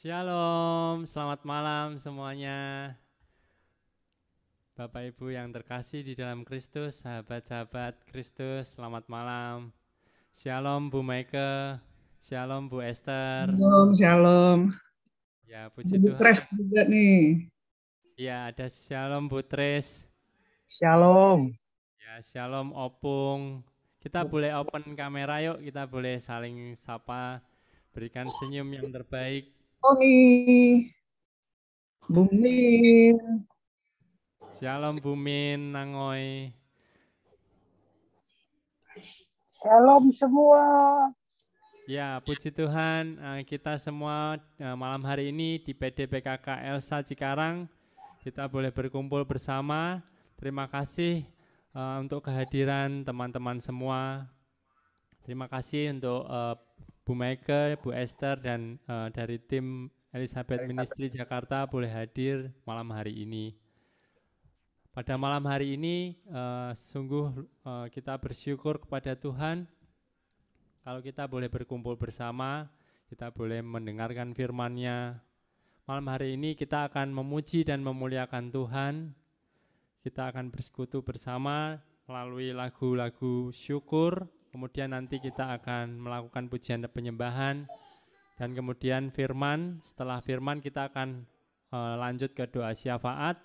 Shalom, selamat malam semuanya. Bapak Ibu yang terkasih di dalam Kristus, sahabat-sahabat Kristus, selamat malam. Shalom Bu Maike, shalom Bu Esther. Shalom, shalom. Ya, puji Bu Tuhan. Tres juga nih. Ya, ada shalom Bu Tres. Shalom. Ya, shalom Opung. Kita boleh open kamera yuk, kita boleh saling sapa, berikan senyum yang terbaik. Tony, Bumin. Shalom Bumin, Nangoy. Shalom semua. Ya, puji Tuhan, kita semua malam hari ini di PD PKK Elsa Cikarang, kita boleh berkumpul bersama. Terima kasih untuk kehadiran teman-teman semua. Terima kasih untuk Bu Maike, Bu Esther, dan dari tim Elizabeth Ministry Jakarta boleh hadir malam hari ini. Pada malam hari ini, sungguh kita bersyukur kepada Tuhan. Kalau kita boleh berkumpul bersama, kita boleh mendengarkan firman-Nya. Malam hari ini kita akan memuji dan memuliakan Tuhan. Kita akan bersekutu bersama melalui lagu-lagu syukur. Kemudian nanti kita akan melakukan pujian dan penyembahan. Dan kemudian firman, setelah firman kita akan lanjut ke doa syafaat.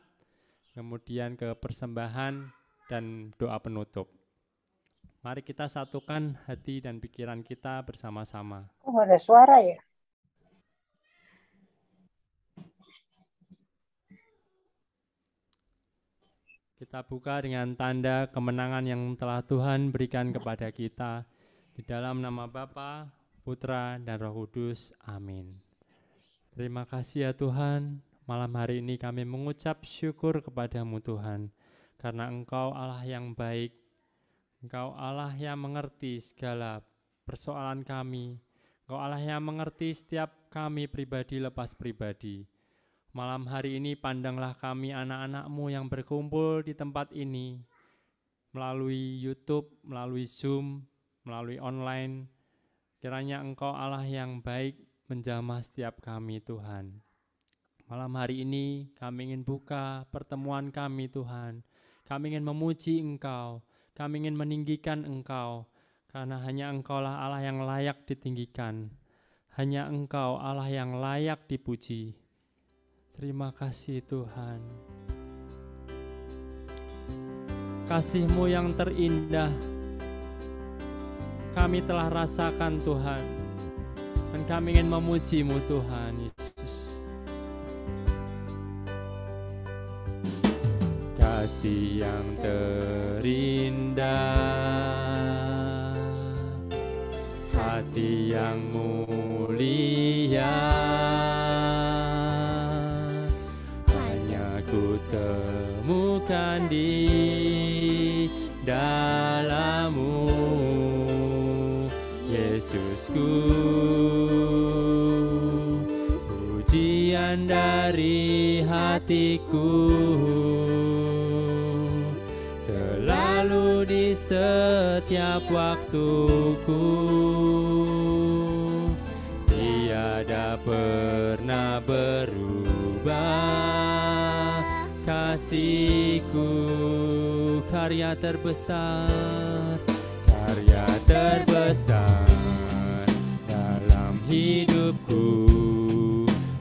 Kemudian ke persembahan dan doa penutup. Mari kita satukan hati dan pikiran kita bersama-sama. Oh, ada suara ya? Kita buka dengan tanda kemenangan yang telah Tuhan berikan kepada kita. Di dalam nama Bapa, Putra, dan Roh Kudus. Amin. Terima kasih ya Tuhan. Malam hari ini kami mengucap syukur kepadamu Tuhan. Karena Engkau Allah yang baik. Engkau Allah yang mengerti segala persoalan kami. Engkau Allah yang mengerti setiap kami pribadi lepas pribadi. Malam hari ini pandanglah kami anak-anak-Mu yang berkumpul di tempat ini. Melalui YouTube, melalui Zoom, melalui online. Kiranya Engkau Allah yang baik menjamah setiap kami Tuhan. Malam hari ini kami ingin buka pertemuan kami Tuhan. Kami ingin memuji Engkau. Kami ingin meninggikan Engkau, karena hanya Engkaulah Allah yang layak ditinggikan. Hanya Engkau Allah yang layak dipuji. Terima kasih Tuhan. Kasih-Mu yang terindah, kami telah rasakan Tuhan. Dan kami ingin memuji-Mu Tuhan Yesus. Kasih yang terindah, hati yang mulia, hanya ku temukan di dalam-Mu, Yesusku. Pujian dari hatiku selalu di setiap waktuku, tiada pernah berubah kasih-Ku. Karya terbesar dalam hidupku,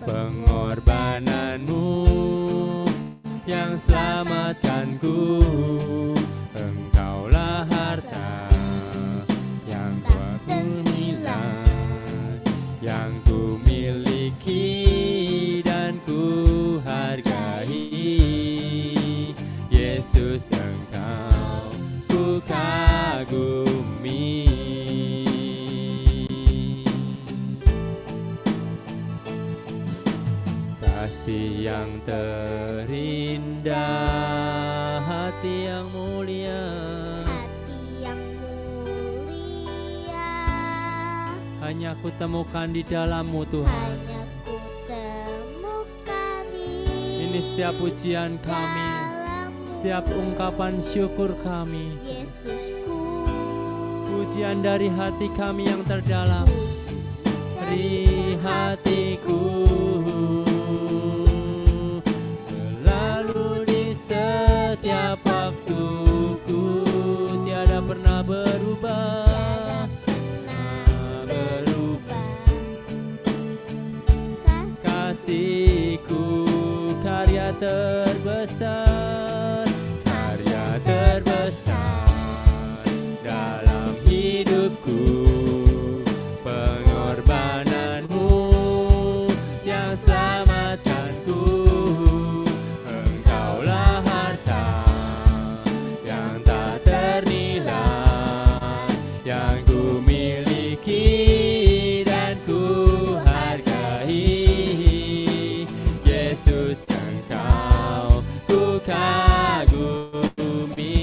pengorbanan-Mu yang selamatkanku. Engkaulah harta yang ku hilang, yang ku miliki dan ku hargai. Yesus, Engkau ku kagumi. Kasih yang terindah, hati yang mulia, hanya ku temukan di dalam-Mu Tuhan. Ini setiap pujian kami, setiap ungkapan syukur kami, pujian dari hati kami yang terdalam. Dari hatiku, selalu di setiap waktuku, tiada pernah berubah. Kasihku karya terbesar, karya terbesar dalam hidupku, pengorbananmu yang selamatkanku. Engkaulah harta yang tak ternilai, yang ku miliki dan ku hargai. Yesus, Engkau ku kagumi.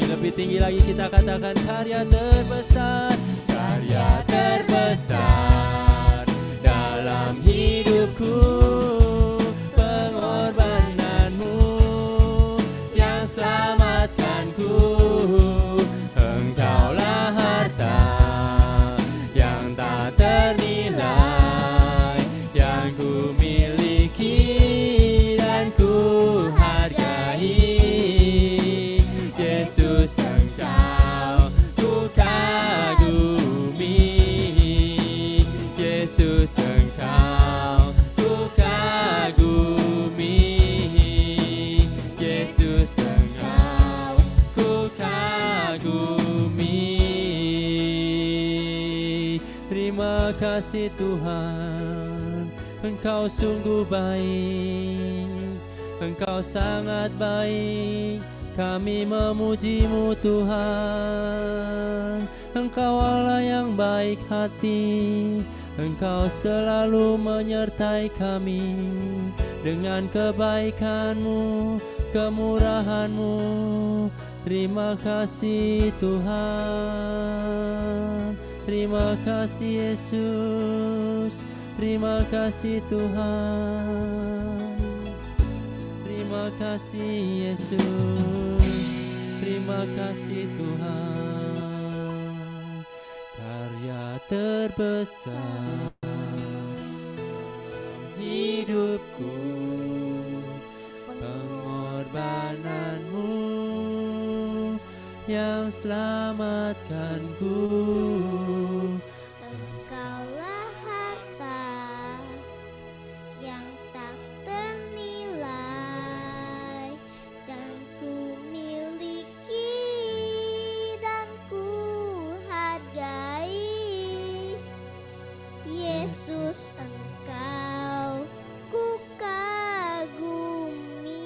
Lebih tinggi lagi kita katakan karya terbesar, karya terbesar dalam hidupku, pengorbananmu yang selamatkanku. Engkaulah harta yang tak ternilai, yang ku miliki dan ku hargai. Yesus, Engkau ku kagumi. Yesus, Engkau ku kagumi. Yesus, Engkau ku kagumi. Terima kasih Tuhan, Engkau sungguh baik, Engkau sangat baik. Kami memuji-Mu Tuhan, Engkau Allah yang baik hati, Engkau selalu menyertai kami dengan kebaikan-Mu, kemurahan-Mu. Terima kasih Tuhan, terima kasih Yesus, terima kasih Tuhan. Terima kasih Yesus, terima kasih Tuhan. Karya terbesar hidupku, pengorbananmu yang selamatkanku. Engkaulah harta yang tak ternilai, dan ku miliki dan ku hargai. Yesus, Engkau ku kagumi.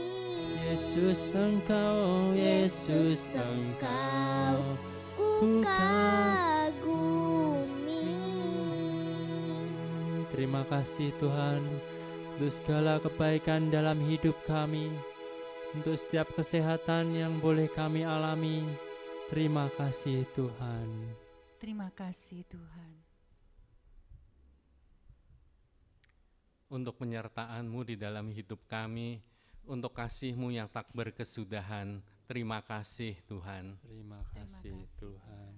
Yesus, Engkau, Yesus, Engkau ku kagumi. Terima kasih Tuhan untuk segala kebaikan dalam hidup kami, untuk setiap kesehatan yang boleh kami alami. Terima kasih Tuhan. Terima kasih Tuhan. Untuk penyertaan-Mu di dalam hidup kami, untuk kasih-Mu yang tak berkesudahan. Terima kasih Tuhan. Terima kasih Tuhan.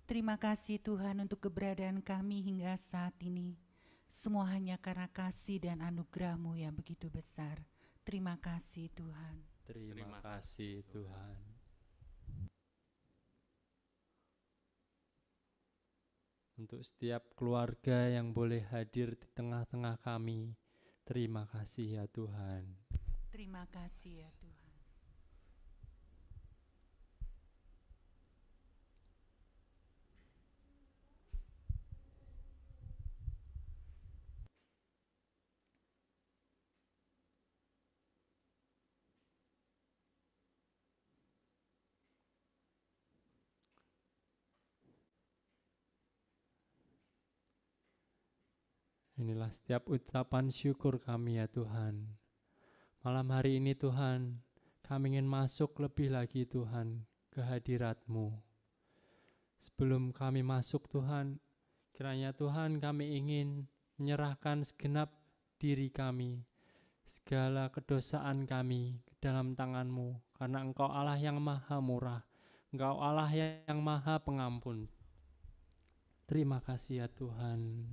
Terima kasih Tuhan untuk keberadaan kami hingga saat ini. Semua hanya karena kasih dan anugerah-Mu yang begitu besar. Terima kasih Tuhan. Terima kasih Tuhan. Untuk setiap keluarga yang boleh hadir di tengah-tengah kami, terima kasih ya Tuhan. Terima kasih ya Tuhan. Inilah setiap ucapan syukur kami ya Tuhan. Malam hari ini Tuhan, kami ingin masuk lebih lagi Tuhan ke hadirat-Mu. Sebelum kami masuk Tuhan, kiranya Tuhan kami ingin menyerahkan segenap diri kami, segala kedosaan kami ke dalam tangan-Mu, karena Engkau Allah yang maha murah, Engkau Allah yang maha pengampun. Terima kasih ya Tuhan.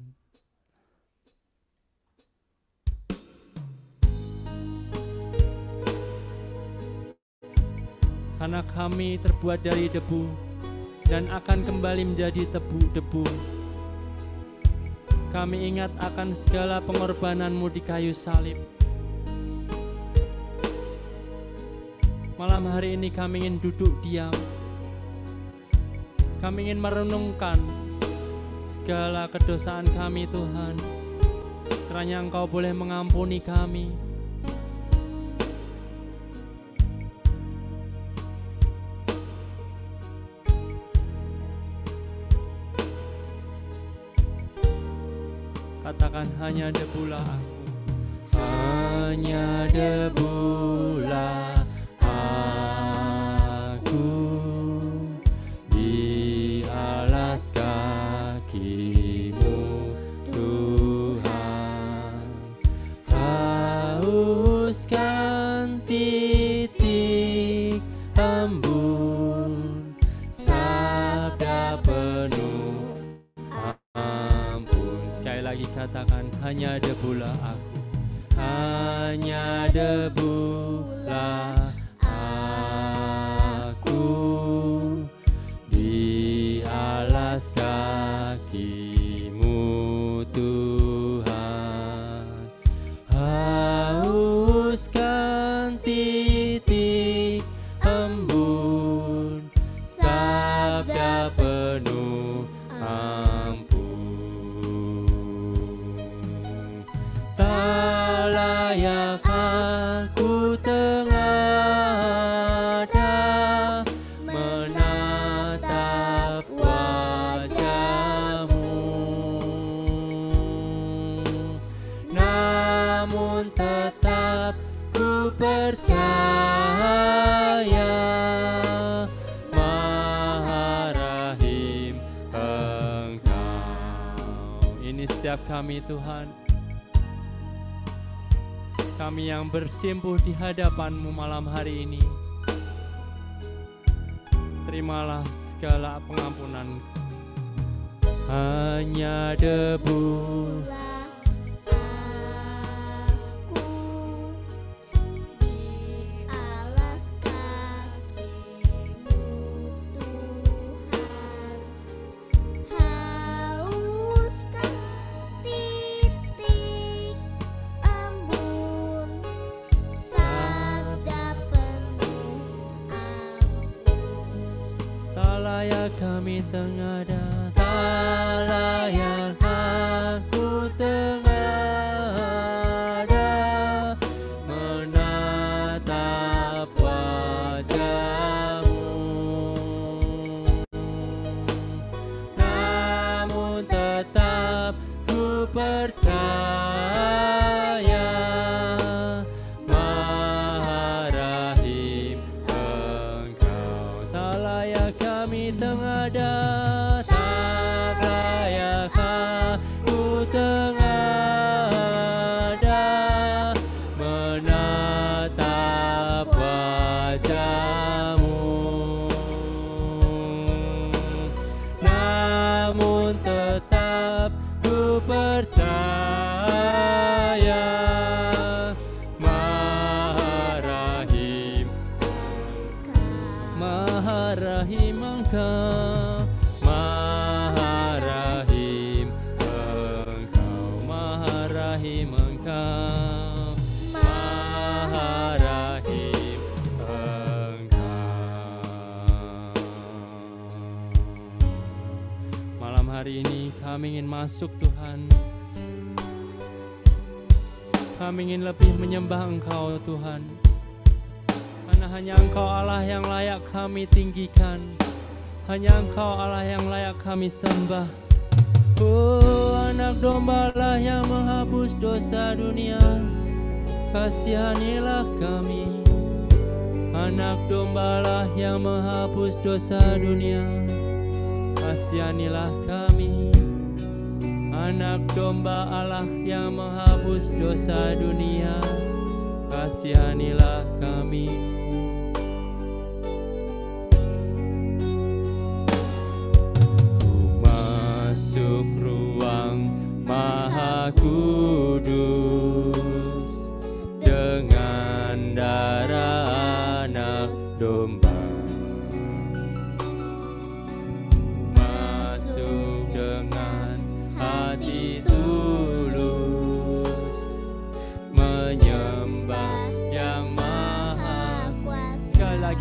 karena kami terbuat dari debu dan akan kembali menjadi debu. Kami ingat akan segala pengorbanan-Mu di kayu salib. Malam hari ini kami ingin duduk diam. Kami ingin merenungkan segala kedosaan kami, Tuhan. Kiranya Engkau boleh mengampuni kami. Katakan, hanya debulah aku. Hanya debulah aku di alas kaki-Mu, Tuhan. Hauskan titik embun sabda penuh ampun. Sekali lagi katakan, hanya debulah aku. Hanya debulah aku di alas kaki-Mu, Tuhan. Hauskan titik embun sabda penuh ampun. Tak layak aku tengada menatap wajah-Mu, namun tetap ku percaya Maha Rahim Engkau. Ini setiap kami, Tuhan, kami yang bersimpuh di hadapan-Mu malam hari ini. Terimalah segala pengampunan. Hanya debu Aku di alas kaki-Mu, Tuhan. Hauskan titik embun sabda penuh ampun. tak layak kami tengada, tak layak aku tengada menatap wajah-Mu, namun tetap ku percaya Maha Rahim Engkau. Tak layak kami tengada, tak layak aku tengada menatap wajah-Mu, namun tetap ku percaya Maha Rahim, Maha Rahim Engkau, Maha Rahim Engkau, Maha Rahim Engkau, Maha Rahim Engkau. Malam hari ini kami ingin masuk, Tuhan. Kami ingin lebih menyembah Engkau, Tuhan. Karena hanya Engkau Allah yang layak kami tinggikan. Hanya Engkau Allah yang layak kami sembah. Oh, anak dombalah yang menghapus dosa dunia, kasihanilah kami. Anak dombalah yang menghapus dosa dunia, kasihanilah kami. Anak domba Allah yang menghapus dosa dunia, kasihanilah kami. Ku masuk ruang Maha Kudus dengan darah anak domba.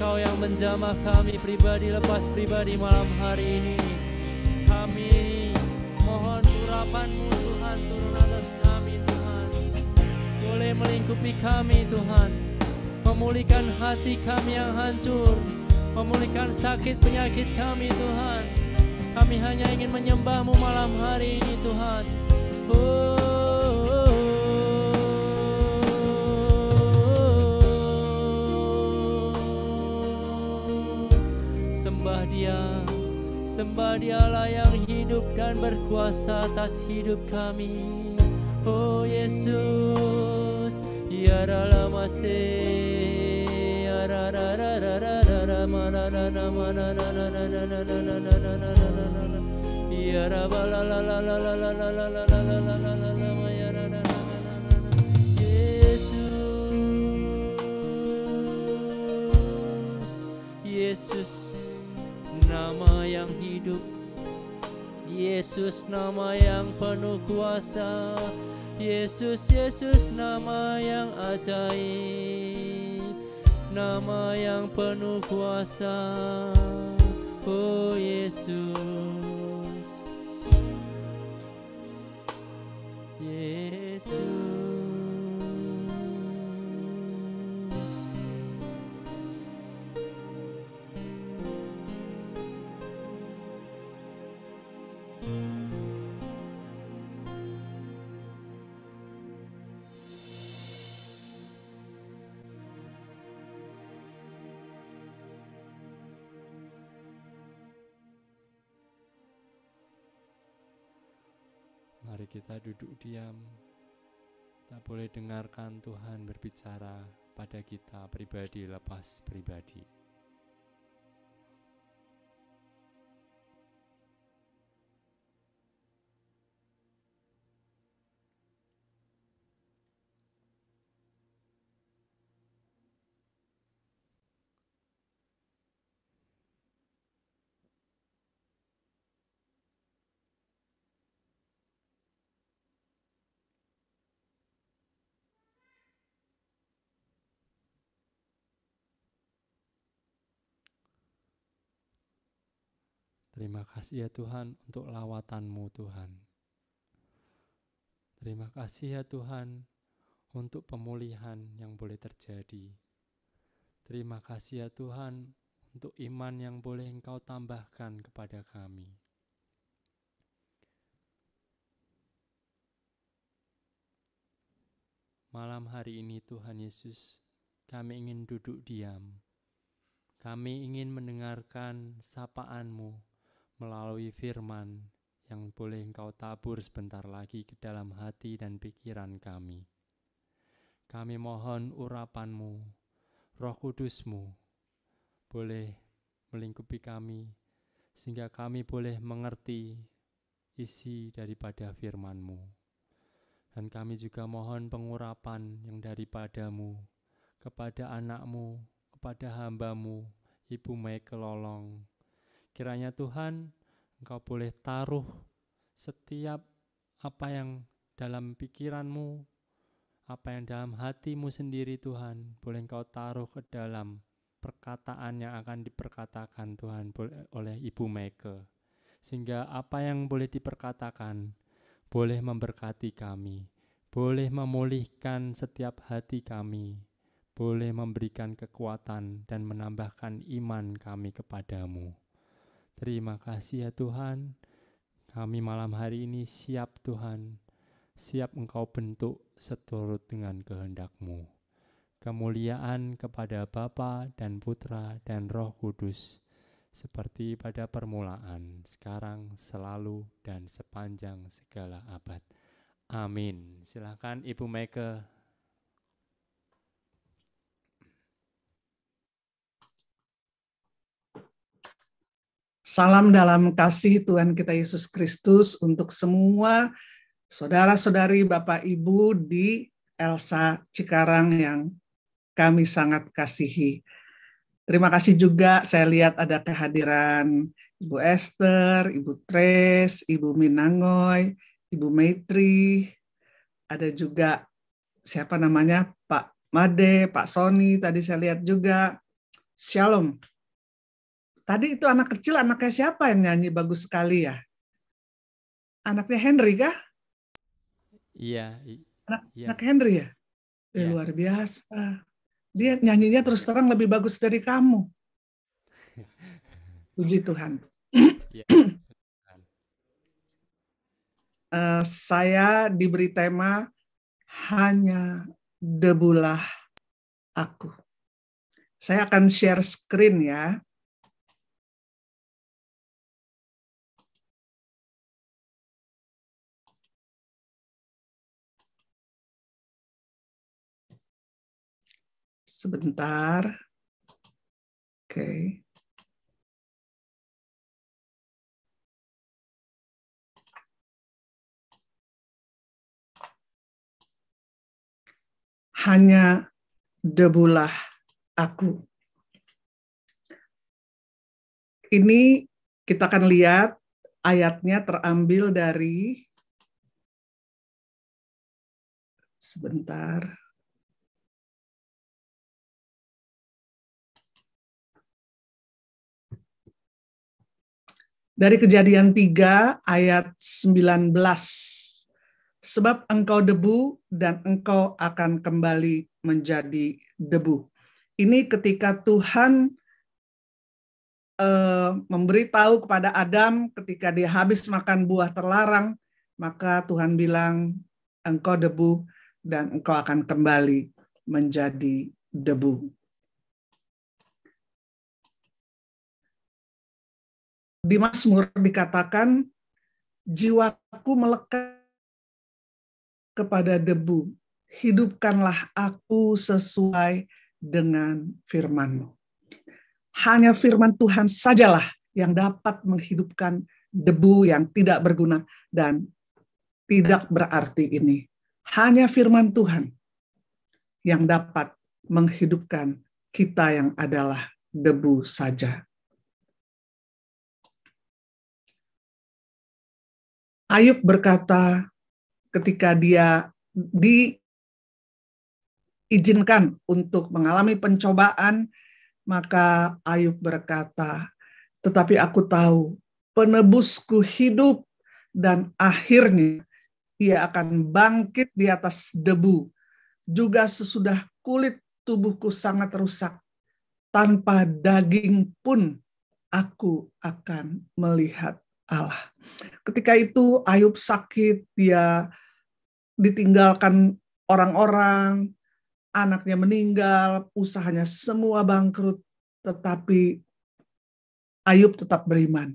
Engkau yang menjamah kami pribadi lepas pribadi malam hari ini. Kami mohon urapan-Mu Tuhan turun atas kami Tuhan. Boleh melingkupi kami Tuhan, memulihkan hati kami yang hancur, memulihkan sakit penyakit kami Tuhan. Kami hanya ingin menyembah-Mu malam hari ini Tuhan. Sembah Dialah yang hidup dan berkuasa atas hidup kami. Oh Yesus, ya dalam masih, ya ra ra ra ra ra ra ra ma ra ra ra ma ra ra ra ra ra ra ra ra ra ra ra ra ra ra ya ra ba la la la la la la la la la la la la la la la ma ya ra ra ra ra ra ra. Yesus, nama yang hidup, Yesus nama yang penuh kuasa, Yesus nama yang ajaib, nama yang penuh kuasa. Oh Yesus, Yesus. Mari kita duduk diam. Kita boleh dengarkan Tuhan berbicara pada kita pribadi lepas pribadi. Terima kasih ya Tuhan untuk lawatan-Mu Tuhan. Terima kasih ya Tuhan untuk pemulihan yang boleh terjadi. Terima kasih ya Tuhan untuk iman yang boleh Engkau tambahkan kepada kami. Malam hari ini Tuhan Yesus, kami ingin duduk diam. Kami ingin mendengarkan sapaan-Mu melalui firman yang boleh Engkau tabur sebentar lagi ke dalam hati dan pikiran kami. Kami mohon urapan-Mu, Roh Kudus-Mu, boleh melingkupi kami, sehingga kami boleh mengerti isi daripada firman-Mu. Dan kami juga mohon pengurapan yang daripada-Mu, kepada anak-Mu, kepada hamba-Mu, Ibu Mike Lolong. Kiranya Tuhan, Engkau boleh taruh setiap apa yang dalam pikiran-Mu, apa yang dalam hati-Mu sendiri Tuhan, boleh Engkau taruh ke dalam perkataan yang akan diperkatakan Tuhan oleh Ibu Mike. Sehingga apa yang boleh diperkatakan, boleh memberkati kami, boleh memulihkan setiap hati kami, boleh memberikan kekuatan dan menambahkan iman kami kepada-Mu. Terima kasih ya Tuhan, kami malam hari ini siap Tuhan, siap Engkau bentuk seturut dengan kehendak-Mu. Kemuliaan kepada Bapa dan Putra dan Roh Kudus, seperti pada permulaan, sekarang, selalu, dan sepanjang segala abad. Amin. Silakan Ibu Mike. Salam dalam kasih Tuhan kita Yesus Kristus untuk semua saudara-saudari Bapak Ibu di Elsa Cikarang yang kami sangat kasihi. Terima kasih juga saya lihat ada kehadiran Ibu Esther, Ibu Tres, Ibu Minangoy, Ibu Maitri, ada juga siapa namanya Pak Made, Pak Sony tadi saya lihat juga. Shalom. Tadi itu anak kecil, anaknya siapa yang nyanyi bagus sekali ya? Anaknya Henry kah? Iya. Anak Henry ya? Iya. Luar biasa. Dia nyanyinya terus terang lebih bagus dari kamu. Puji Tuhan. Iya. Saya diberi tema hanya debulah aku. Saya akan share screen ya. Sebentar. Oke. Hanya debulah aku. Ini kita akan lihat ayatnya terambil dari sebentar. Dari Kejadian 3 ayat 19. Sebab engkau debu dan engkau akan kembali menjadi debu. Ini ketika Tuhan memberitahu kepada Adam ketika dia habis makan buah terlarang, maka Tuhan bilang, engkau debu dan engkau akan kembali menjadi debu. Di Mazmur dikatakan, jiwaku melekat kepada debu, hidupkanlah aku sesuai dengan firman-Mu. Hanya firman Tuhan sajalah yang dapat menghidupkan debu yang tidak berguna dan tidak berarti ini. Hanya firman Tuhan yang dapat menghidupkan kita yang adalah debu saja. Ayub berkata ketika dia diizinkan untuk mengalami pencobaan, maka Ayub berkata, tetapi aku tahu penebusku hidup dan akhirnya ia akan bangkit di atas debu. Juga sesudah kulit tubuhku sangat rusak, tanpa daging pun aku akan melihat Allah. Ketika itu Ayub sakit, dia ditinggalkan orang-orang, anaknya meninggal, usahanya semua bangkrut, tetapi Ayub tetap beriman.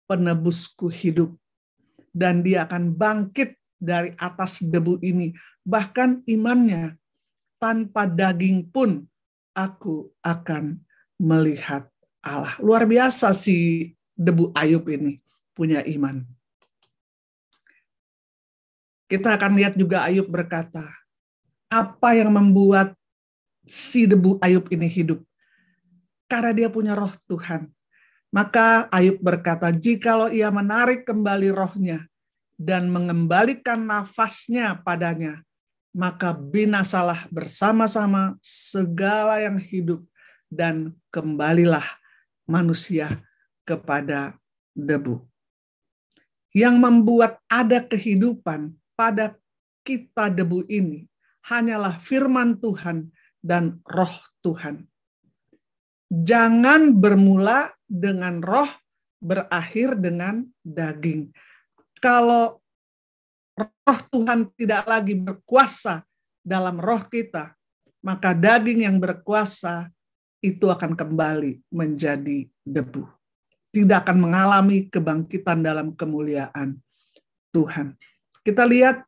Penebusku hidup, dan dia akan bangkit dari atas debu ini. Bahkan imannya, tanpa daging pun aku akan melihat Allah. Luar biasa si debu Ayub ini punya iman. Kita akan lihat juga Ayub berkata, apa yang membuat si debu Ayub ini hidup? Karena dia punya roh Tuhan. Maka Ayub berkata, jikalau ia menarik kembali rohnya dan mengembalikan nafasnya padanya, maka binasalah bersama-sama segala yang hidup dan kembalilah manusia kepada debu. Yang membuat ada kehidupan pada kita debu ini hanyalah firman Tuhan dan roh Tuhan. Jangan bermula dengan roh, berakhir dengan daging. Kalau roh Tuhan tidak lagi berkuasa dalam roh kita, maka daging yang berkuasa itu akan kembali menjadi debu. Tidak akan mengalami kebangkitan dalam kemuliaan Tuhan. Kita lihat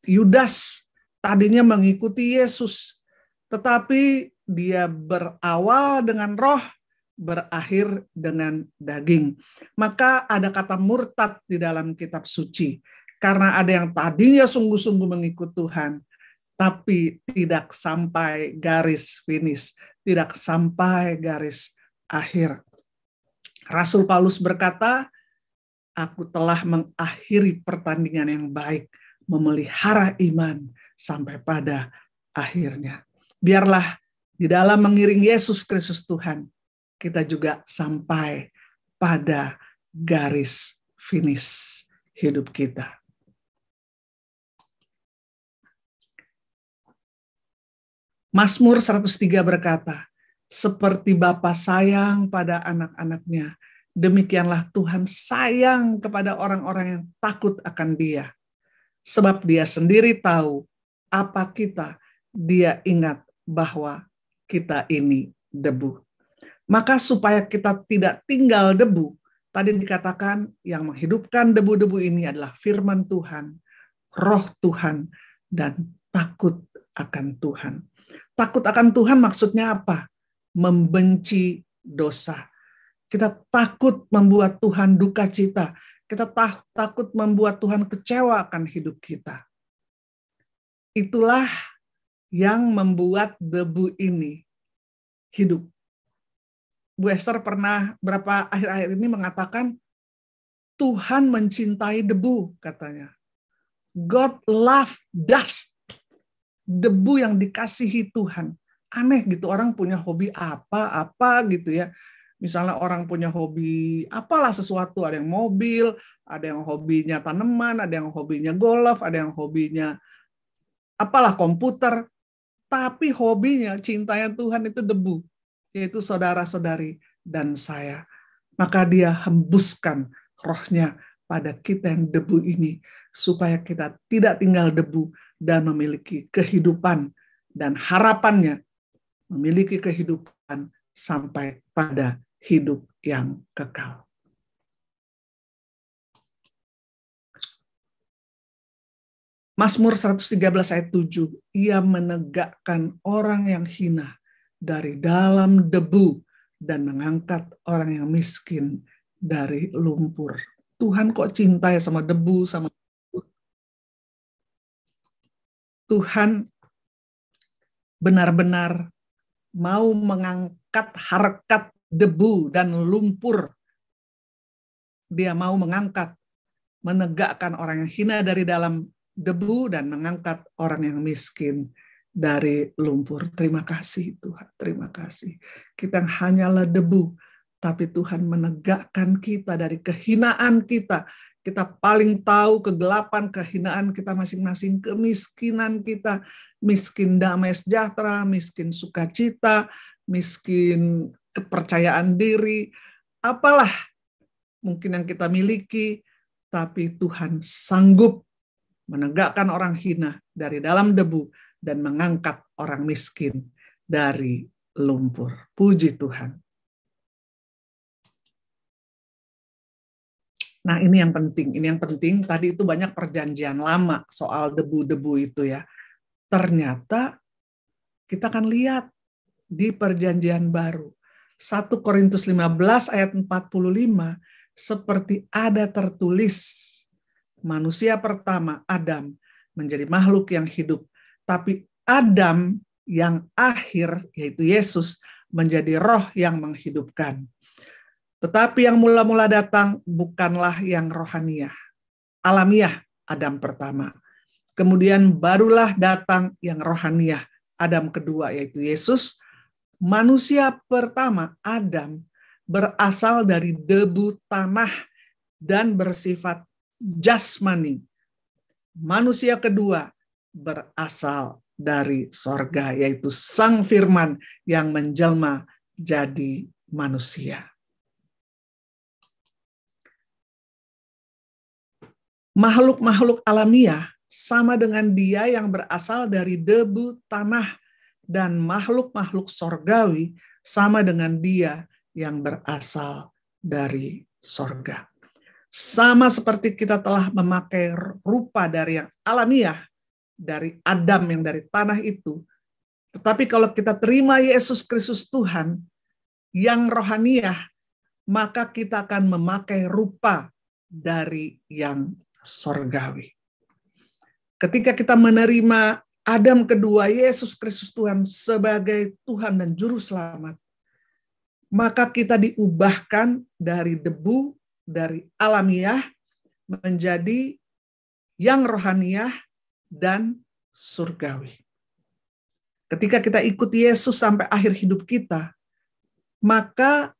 Yudas tadinya mengikuti Yesus, tetapi dia berawal dengan roh, berakhir dengan daging. Maka ada kata murtad di dalam kitab suci. Karena ada yang tadinya sungguh-sungguh mengikut Tuhan, tapi tidak sampai garis finish, tidak sampai garis akhir. Rasul Paulus berkata, aku telah mengakhiri pertandingan yang baik, memelihara iman sampai pada akhirnya. Biarlah Di dalam mengiring Yesus Kristus Tuhan, kita juga sampai pada garis finish hidup kita. Mazmur 103 berkata, seperti Bapa sayang pada anak-anaknya, demikianlah Tuhan sayang kepada orang-orang yang takut akan Dia. Sebab Dia sendiri tahu apa kita, Dia ingat bahwa kita ini debu. Maka supaya kita tidak tinggal debu, tadi dikatakan yang menghidupkan debu-debu ini adalah firman Tuhan, roh Tuhan, dan takut akan Tuhan. Takut akan Tuhan maksudnya apa? Membenci dosa. Kita takut membuat Tuhan duka cita. Kita takut membuat Tuhan kecewa akan hidup kita. Itulah yang membuat debu ini hidup. Bu Esther pernah berapa akhir-akhir ini mengatakan, Tuhan mencintai debu, katanya. God love dust. Debu yang dikasihi Tuhan. Aneh gitu, orang punya hobi apa gitu ya. Misalnya orang punya hobi apalah sesuatu, ada yang mobil, ada yang hobinya tanaman, ada yang hobinya golf, ada yang hobinya apalah komputer. Tapi hobinya, cintanya Tuhan itu debu, yaitu saudara-saudari dan saya. Maka Dia hembuskan rohnya pada kita yang debu ini, supaya kita tidak tinggal debu dan memiliki kehidupan, dan harapannya memiliki kehidupan sampai pada hidup yang kekal. Mazmur 113 ayat 7, Ia menegakkan orang yang hina dari dalam debu dan mengangkat orang yang miskin dari lumpur. Tuhan kok cinta ya sama debu, sama Tuhan benar-benar mau mengangkat harkat debu dan lumpur. Dia mau mengangkat, menegakkan orang yang hina dari dalam debu dan mengangkat orang yang miskin dari lumpur. Terima kasih Tuhan, terima kasih. Kita hanyalah debu, tapi Tuhan menegakkan kita dari kehinaan kita. Kita paling tahu kegelapan, kehinaan kita masing-masing, kemiskinan kita, miskin damai sejahtera, miskin sukacita, miskin kepercayaan diri, apalah mungkin yang kita miliki, tapi Tuhan sanggup menegakkan orang hina dari dalam debu dan mengangkat orang miskin dari lumpur. Puji Tuhan. Nah, ini yang penting. Tadi itu banyak perjanjian lama soal debu-debu itu ya. Ternyata kita akan lihat di perjanjian baru. 1 Korintus 15 ayat 45, seperti ada tertulis, manusia pertama, Adam, menjadi makhluk yang hidup. Tapi Adam yang akhir, yaitu Yesus, menjadi roh yang menghidupkan. Tetapi yang mula-mula datang bukanlah yang rohaniah, alamiah, Adam pertama. Kemudian barulah datang yang rohaniah, Adam kedua, yaitu Yesus. Manusia pertama, Adam, berasal dari debu tanah dan bersifat jasmani. Manusia kedua berasal dari sorga, yaitu Sang Firman yang menjelma jadi manusia. Makhluk-makhluk alamiah sama dengan dia yang berasal dari debu tanah, dan makhluk-makhluk sorgawi sama dengan dia yang berasal dari sorga. Sama seperti kita telah memakai rupa dari yang alamiah, dari Adam yang dari tanah itu, tetapi kalau kita terima Yesus Kristus Tuhan yang rohaniah, maka kita akan memakai rupa dari yang sorgawi. Ketika kita menerima Adam kedua, Yesus Kristus Tuhan sebagai Tuhan dan Juru Selamat, maka kita diubahkan dari debu, dari alamiah, menjadi yang rohaniah dan surgawi. Ketika kita ikut Yesus sampai akhir hidup kita, maka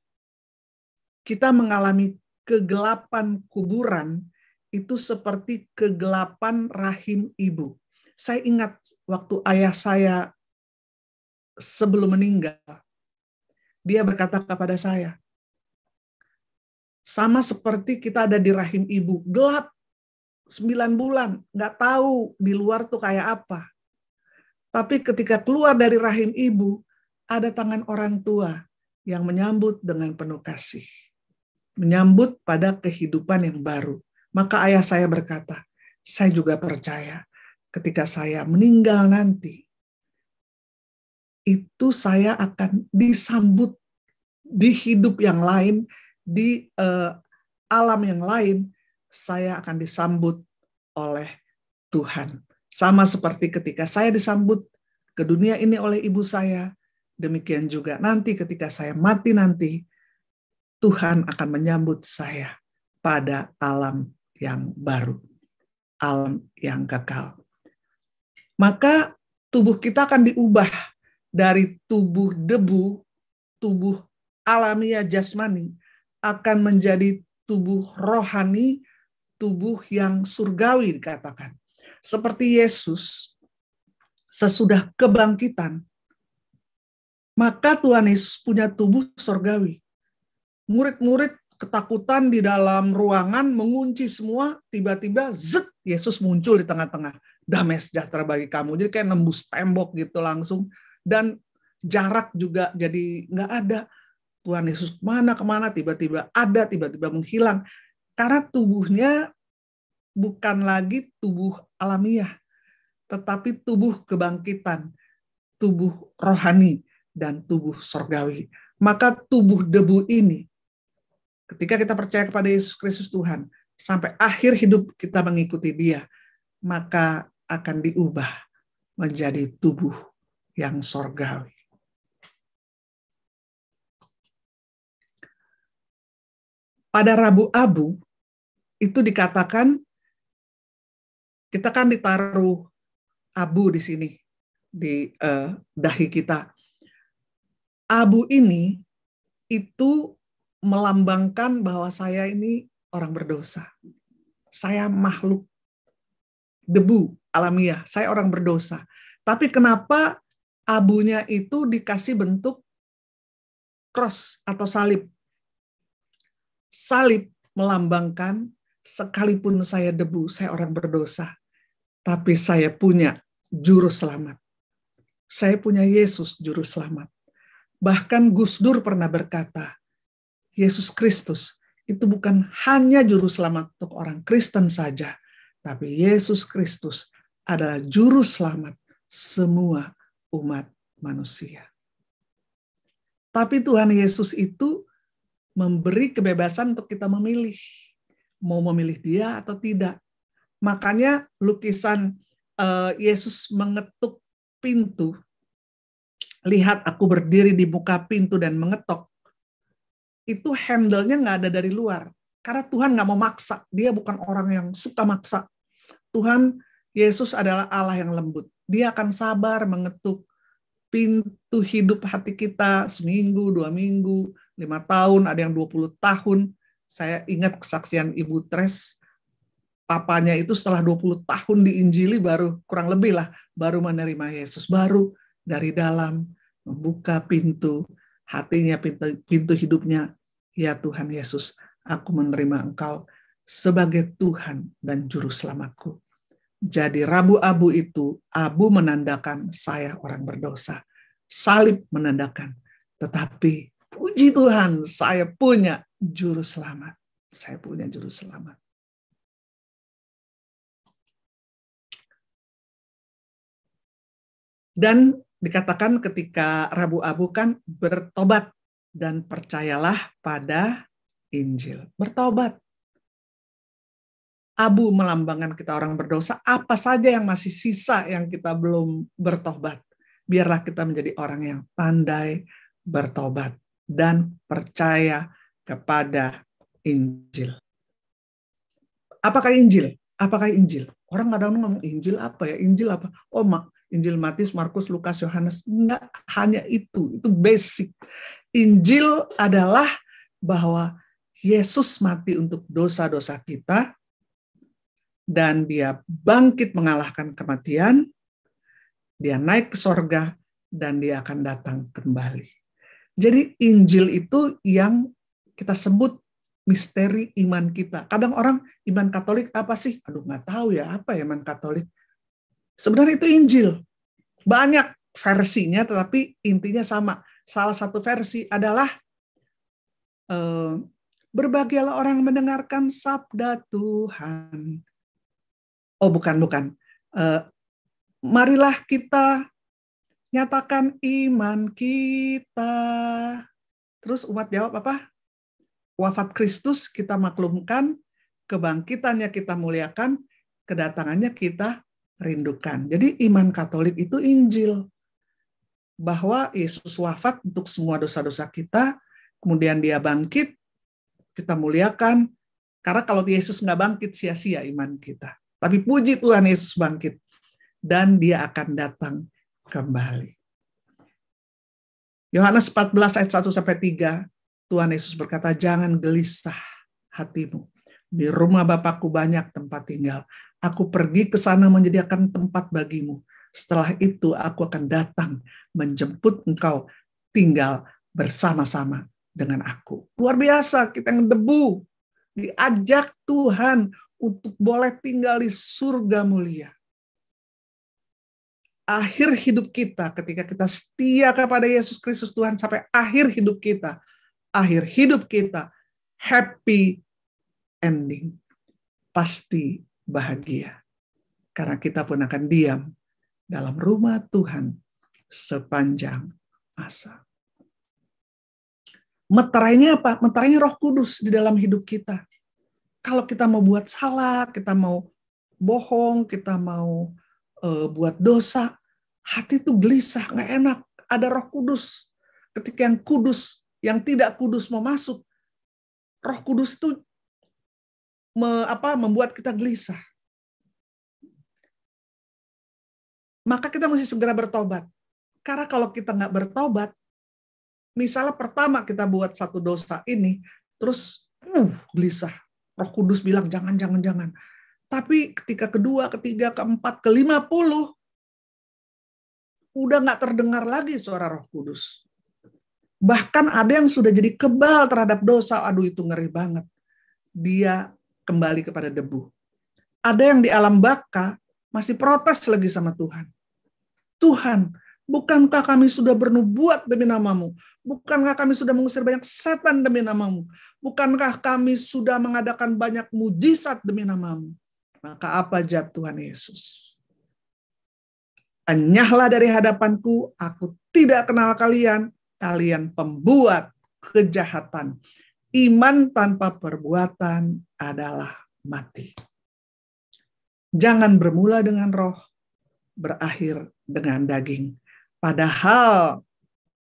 kita mengalami kegelapan kuburan itu seperti kegelapan rahim ibu. Saya ingat waktu ayah saya sebelum meninggal, dia berkata kepada saya, sama seperti kita ada di rahim ibu, gelap 9 bulan, nggak tahu di luar tuh kayak apa. Tapi ketika keluar dari rahim ibu, ada tangan orang tua yang menyambut dengan penuh kasih. Menyambut pada kehidupan yang baru. Maka ayah saya berkata, saya juga percaya ketika saya meninggal nanti, itu saya akan disambut di hidup yang lain, di alam yang lain, saya akan disambut oleh Tuhan. Sama seperti ketika saya disambut ke dunia ini oleh ibu saya, demikian juga nanti ketika saya mati nanti, Tuhan akan menyambut saya pada alam yang baru, alam yang kekal. Maka tubuh kita akan diubah dari tubuh debu, tubuh alamiah jasmani, akan menjadi tubuh rohani, tubuh yang surgawi dikatakan. Seperti Yesus, sesudah kebangkitan, maka Tuhan Yesus punya tubuh surgawi. Murid-murid ketakutan di dalam ruangan, mengunci semua, tiba-tiba zet, Yesus muncul di tengah-tengah. Damai sejahtera bagi kamu. Jadi kayak nembus tembok gitu langsung. Dan jarak juga jadi nggak ada. Tuhan Yesus kemana, tiba-tiba ada, tiba-tiba menghilang. Karena tubuhnya bukan lagi tubuh alamiah, tetapi tubuh kebangkitan, tubuh rohani, dan tubuh surgawi. Maka tubuh debu ini, ketika kita percaya kepada Yesus Kristus Tuhan, sampai akhir hidup kita mengikuti Dia, maka akan diubah menjadi tubuh yang surgawi. Pada Rabu-Abu, itu dikatakan, kita kan ditaruh abu di sini, di dahi kita. Abu ini itu melambangkan bahwa saya ini orang berdosa. Saya makhluk debu alamiah, saya orang berdosa. Tapi kenapa abunya itu dikasih bentuk cross atau salib? Salib melambangkan sekalipun saya debu, saya orang berdosa, tapi saya punya juru selamat. Saya punya Yesus juru selamat. Bahkan Gus Dur pernah berkata, Yesus Kristus itu bukan hanya juru selamat untuk orang Kristen saja, tapi Yesus Kristus adalah juru selamat semua umat manusia. Tapi Tuhan Yesus itu memberi kebebasan untuk kita memilih, mau memilih Dia atau tidak. Makanya lukisan Yesus mengetuk pintu, lihat aku berdiri di muka pintu dan mengetok, itu handle-nya nggak ada dari luar. Karena Tuhan nggak mau maksa, Dia bukan orang yang suka maksa. Tuhan Yesus adalah Allah yang lembut. Dia akan sabar mengetuk pintu hidup hati kita seminggu, 2 minggu, 5 tahun, ada yang 20 tahun. Saya ingat kesaksian Ibu Tres, papanya itu setelah 20 tahun diinjili baru, kurang lebih lah, baru menerima Yesus. Baru dari dalam membuka pintu hatinya, pintu hidupnya. Ya Tuhan Yesus, aku menerima Engkau sebagai Tuhan dan Juru Selamatku. Jadi Rabu-Abu itu, abu menandakan saya orang berdosa. Salib menandakan, tetapi puji Tuhan, saya punya Juru Selamat. Saya punya Juru Selamat. Dan dikatakan ketika Rabu-Abu kan bertobat dan percayalah pada Injil. Bertobat. Abu melambangkan kita orang berdosa, apa saja yang masih sisa yang kita belum bertobat. Biarlah kita menjadi orang yang pandai bertobat dan percaya kepada Injil. Apakah Injil? Apakah Injil? Orang kadang ngomong Injil apa ya? Injil apa? Oh, Injil Matius, Markus, Lukas, Yohanes. Enggak hanya itu basic. Injil adalah bahwa Yesus mati untuk dosa-dosa kita, dan dia bangkit mengalahkan kematian, dia naik ke sorga, dan dia akan datang kembali. Jadi Injil itu yang kita sebut misteri iman kita. Kadang orang iman Katolik apa sih? Aduh, nggak tahu ya apa ya iman Katolik. Sebenarnya itu Injil. Banyak versinya, tetapi intinya sama. Salah satu versi adalah berbahagialah orang mendengarkan sabda Tuhan. Oh, bukan. Marilah kita nyatakan iman kita. Terus umat jawab apa? Wafat Kristus kita maklumkan, kebangkitannya kita muliakan, kedatangannya kita rindukan. Jadi iman Katolik itu Injil. Bahwa Yesus wafat untuk semua dosa-dosa kita, kemudian dia bangkit, kita muliakan. Karena kalau Yesus nggak bangkit, sia-sia iman kita. Tapi puji Tuhan, Yesus bangkit. Dan dia akan datang kembali. Yohanes 14 ayat 1-3, Tuhan Yesus berkata, jangan gelisah hatimu. Di rumah Bapakku banyak tempat tinggal. Aku pergi ke sana menyediakan tempat bagimu. Setelah itu aku akan datang menjemput engkau tinggal bersama-sama dengan aku. Luar biasa, kita yang debu diajak Tuhan untuk boleh tinggal di surga mulia. Akhir hidup kita ketika kita setia kepada Yesus Kristus Tuhan sampai akhir hidup kita happy ending. Pasti bahagia. Karena kita pun akan diam dalam rumah Tuhan sepanjang masa. Meterainya apa? Meterainya Roh Kudus di dalam hidup kita. Kalau kita mau buat salah, kita mau bohong, kita mau buat dosa, hati itu gelisah, nggak enak. Ada Roh Kudus. Ketika yang kudus, yang tidak kudus mau masuk, Roh Kudus itu membuat kita gelisah. Maka kita mesti segera bertobat. Karena kalau kita nggak bertobat, misalnya pertama kita buat satu dosa ini, terus gelisah. Roh Kudus bilang jangan. Tapi ketika kedua, ketiga, keempat, ke-50, udah nggak terdengar lagi suara Roh Kudus. Bahkan ada yang sudah jadi kebal terhadap dosa. Aduh, itu ngeri banget. Dia kembali kepada debu. Ada yang di alam baka masih protes lagi sama Tuhan. Tuhan, bukankah kami sudah bernubuat demi namamu? Bukankah kami sudah mengusir banyak setan demi namamu? Bukankah kami sudah mengadakan banyak mujizat demi namamu? Maka apa jawab Tuhan Yesus? Enyahlah dari hadapanku, aku tidak kenal kalian, kalian pembuat kejahatan. Iman tanpa perbuatan adalah mati. Jangan bermula dengan roh, berakhir dengan daging. Padahal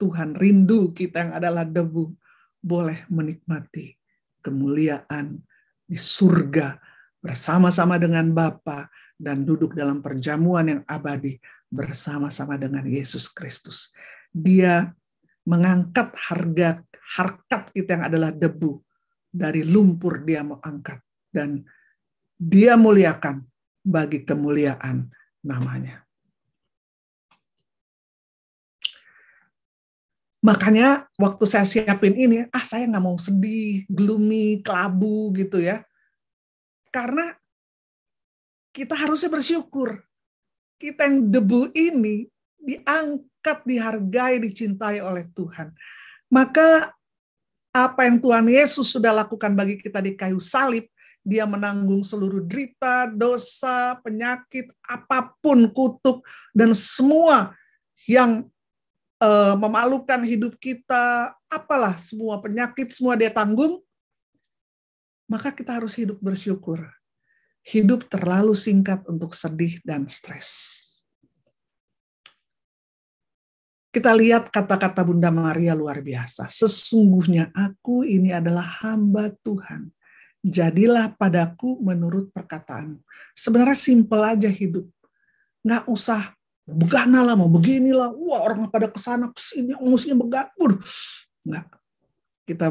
Tuhan rindu kita yang adalah debu boleh menikmati kemuliaan di surga bersama-sama dengan Bapa dan duduk dalam perjamuan yang abadi bersama-sama dengan Yesus Kristus. Dia mengangkat harkat kita yang adalah debu dari lumpur, dia mau angkat dan dia muliakan bagi kemuliaan namanya. Makanya waktu saya siapin ini, saya nggak mau sedih, gloomy, kelabu gitu ya. Karena kita harusnya bersyukur. Kita yang debu ini diangkat, dihargai, dicintai oleh Tuhan. Maka apa yang Tuhan Yesus sudah lakukan bagi kita di kayu salib, dia menanggung seluruh derita, dosa, penyakit, apapun, kutuk, dan semua yang memalukan hidup kita, apalah semua penyakit, semua dia tanggung, maka kita harus hidup bersyukur. Hidup terlalu singkat untuk sedih dan stres. Kita lihat kata-kata Bunda Maria luar biasa. Sesungguhnya aku ini adalah hamba Tuhan. Jadilah padaku menurut perkataanmu. Sebenarnya simpel aja hidup. Nggak usah begana lah, mau beginilah, wah orang pada kesana kesini, mestinya begat, enggak. Kita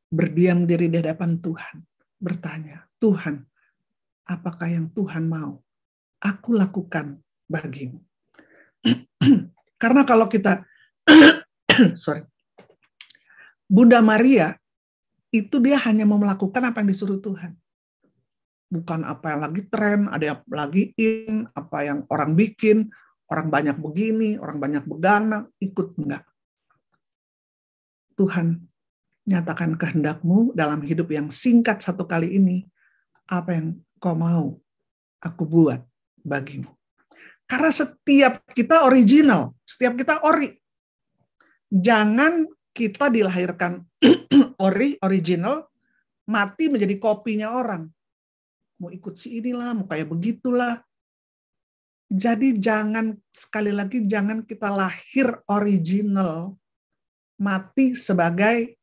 berdiam diri di hadapan Tuhan, bertanya, Tuhan, apakah yang Tuhan mau aku lakukan bagimu? Karena kalau kita, Bunda Maria, itu dia hanya mau melakukan apa yang disuruh Tuhan. Bukan apa yang lagi tren, ada yang lagi in, apa yang orang bikin, orang banyak begini, orang banyak begana, ikut enggak. Tuhan, nyatakan kehendak-Mu dalam hidup yang singkat satu kali ini, apa yang Kau mau aku buat bagimu. Karena setiap kita original, setiap kita ori. Jangan kita dilahirkan original, mati menjadi kopinya orang. Mau ikut si inilah, mau kayak begitulah. Jadi jangan, sekali lagi, jangan kita lahir original, mati sebagai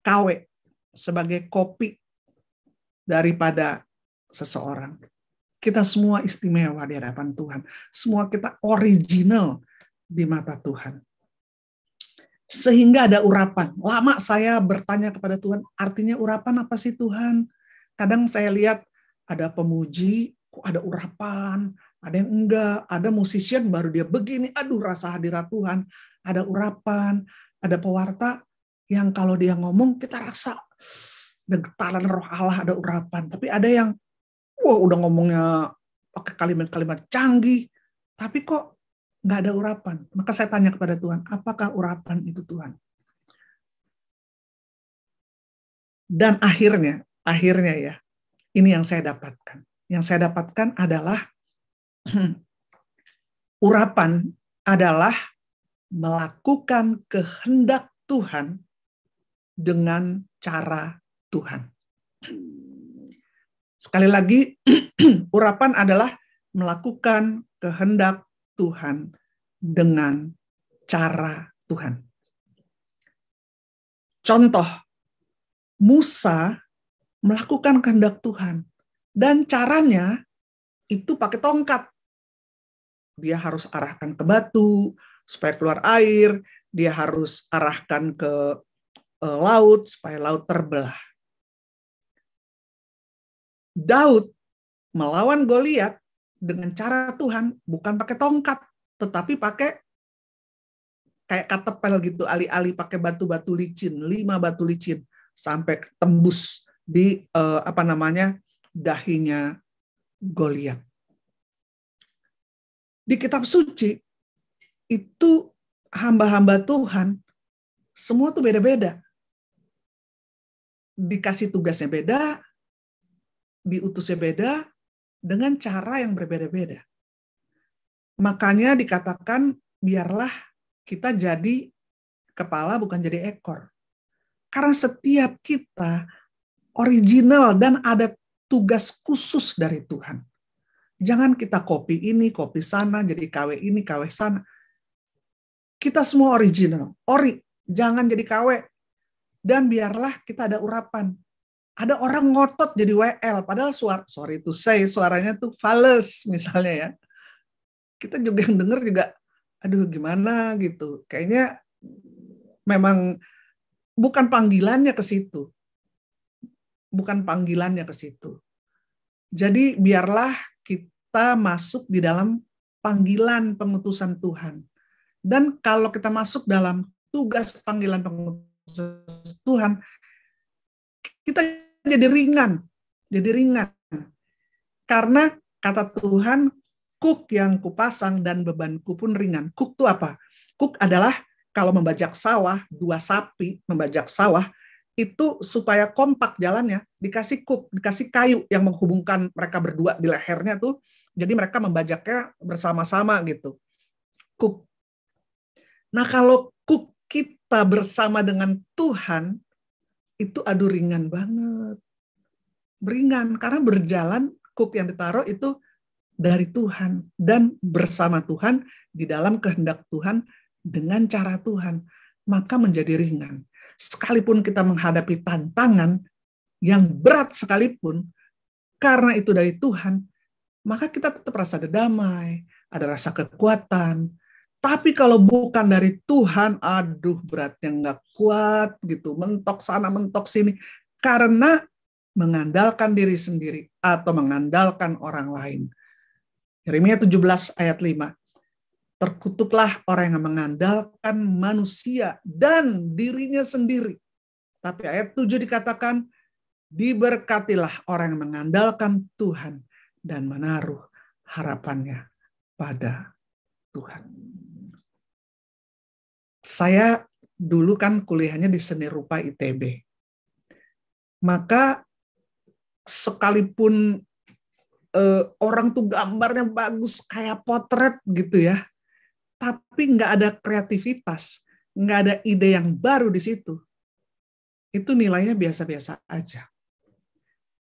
KW, sebagai kopi daripada seseorang. Kita semua istimewa di hadapan Tuhan. Semua kita original di mata Tuhan. Sehingga ada urapan. Lama saya bertanya kepada Tuhan, artinya urapan apa sih Tuhan? Kadang saya lihat ada pemuji, kok ada urapan, ada yang enggak, ada musician baru dia begini, aduh rasa hadirat Tuhan, ada urapan, ada pewarta yang kalau dia ngomong kita rasa getaran roh Allah, ada urapan. Tapi ada yang, wah udah ngomongnya pakai kalimat-kalimat canggih, tapi kok nggak ada urapan. Maka saya tanya kepada Tuhan, apakah urapan itu Tuhan? Dan akhirnya ya, ini yang saya dapatkan. Yang saya dapatkan adalah urapan adalah melakukan kehendak Tuhan dengan cara Tuhan. Sekali lagi, urapan adalah melakukan kehendak Tuhan dengan cara Tuhan. Contoh, Musa melakukan kehendak Tuhan dan caranya itu pakai tongkat. Dia harus arahkan ke batu supaya keluar air, dia harus arahkan ke laut supaya laut terbelah. Daud melawan Goliat dengan cara Tuhan, bukan pakai tongkat, tetapi pakai kayak katepel gitu, alih-alih pakai batu-batu licin, 5 batu licin sampai tembus di dahinya Goliat. Di kitab suci itu hamba-hamba Tuhan semua tuh beda-beda. Dikasih tugasnya beda, diutusnya beda, dengan cara yang berbeda-beda. Makanya dikatakan, biarlah kita jadi kepala bukan jadi ekor. Karena setiap kita original dan ada tugas khusus dari Tuhan. Jangan kita copy ini, copy sana, jadi KW ini, KW sana. Kita semua original, ori, jangan jadi KW. Dan biarlah kita ada urapan. Ada orang ngotot jadi WL, padahal suaranya tuh fals misalnya ya. Kita juga yang denger juga, aduh gimana gitu. Kayaknya memang bukan panggilannya ke situ. Bukan panggilannya ke situ. Jadi biarlah kita masuk di dalam panggilan pengutusan Tuhan. Dan kalau kita masuk dalam tugas panggilan pengutusan Tuhan, kita jadi ringan. Karena kata Tuhan, kuk yang kupasang dan bebanku pun ringan. Kuk itu apa? Kuk adalah kalau membajak sawah, 2 sapi membajak sawah, itu supaya kompak jalannya, dikasih kuk, dikasih kayu yang menghubungkan mereka berdua di lehernya tuh, jadi mereka membajaknya bersama-sama gitu. Kuk. Nah kalau kuk kita bersama dengan Tuhan, itu aduh ringan banget. Beringan, karena berjalan kuk yang ditaruh itu dari Tuhan. Dan bersama Tuhan, di dalam kehendak Tuhan, dengan cara Tuhan. Maka menjadi ringan. Sekalipun kita menghadapi tantangan yang berat sekalipun, karena itu dari Tuhan, maka kita tetap rasa ada damai, ada rasa kekuatan. Tapi kalau bukan dari Tuhan, aduh beratnya nggak kuat gitu, mentok sana mentok sini, karena mengandalkan diri sendiri atau mengandalkan orang lain. Yeremia 17 ayat 5. Terkutuklah orang yang mengandalkan manusia dan dirinya sendiri. Tapi ayat 7 dikatakan, diberkatilah orang yang mengandalkan Tuhan dan menaruh harapannya pada Tuhan. Saya dulu kan kuliahnya di seni rupa ITB. Maka sekalipun orang tuh gambarnya bagus kayak potret gitu ya, tapi nggak ada kreativitas, nggak ada ide yang baru di situ, itu nilainya biasa-biasa aja.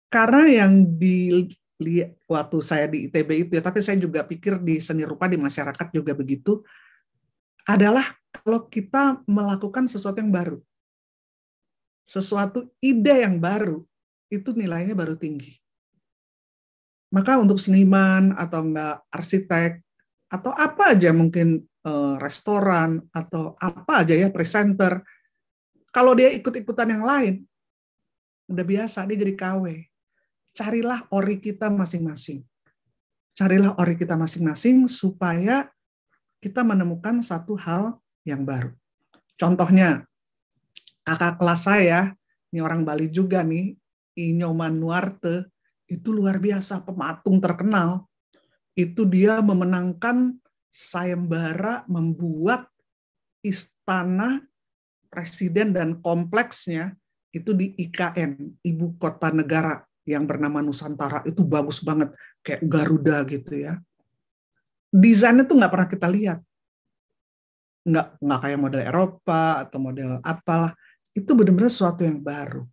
Karena yang dilihat waktu saya di ITB itu ya, tapi saya juga pikir di seni rupa di masyarakat juga begitu, adalah kalau kita melakukan sesuatu yang baru, sesuatu ide yang baru, itu nilainya baru tinggi. Maka untuk seniman atau enggak arsitek, atau apa aja mungkin restoran atau apa aja ya presenter, kalau dia ikut-ikutan yang lain udah biasa dia jadi KW. Carilah ori kita masing-masing. Carilah ori kita masing-masing supaya kita menemukan satu hal yang baru. Contohnya kakak kelas saya, ini orang Bali juga nih, Inyoman Nuarte, itu luar biasa, pematung terkenal. Itu dia memenangkan sayembara membuat istana presiden dan kompleksnya itu di IKN, ibu kota negara yang bernama Nusantara. Itu bagus banget, kayak Garuda gitu ya. Desainnya tuh nggak pernah kita lihat. Nggak kayak model Eropa atau model apalah. Itu benar-benar sesuatu yang baru.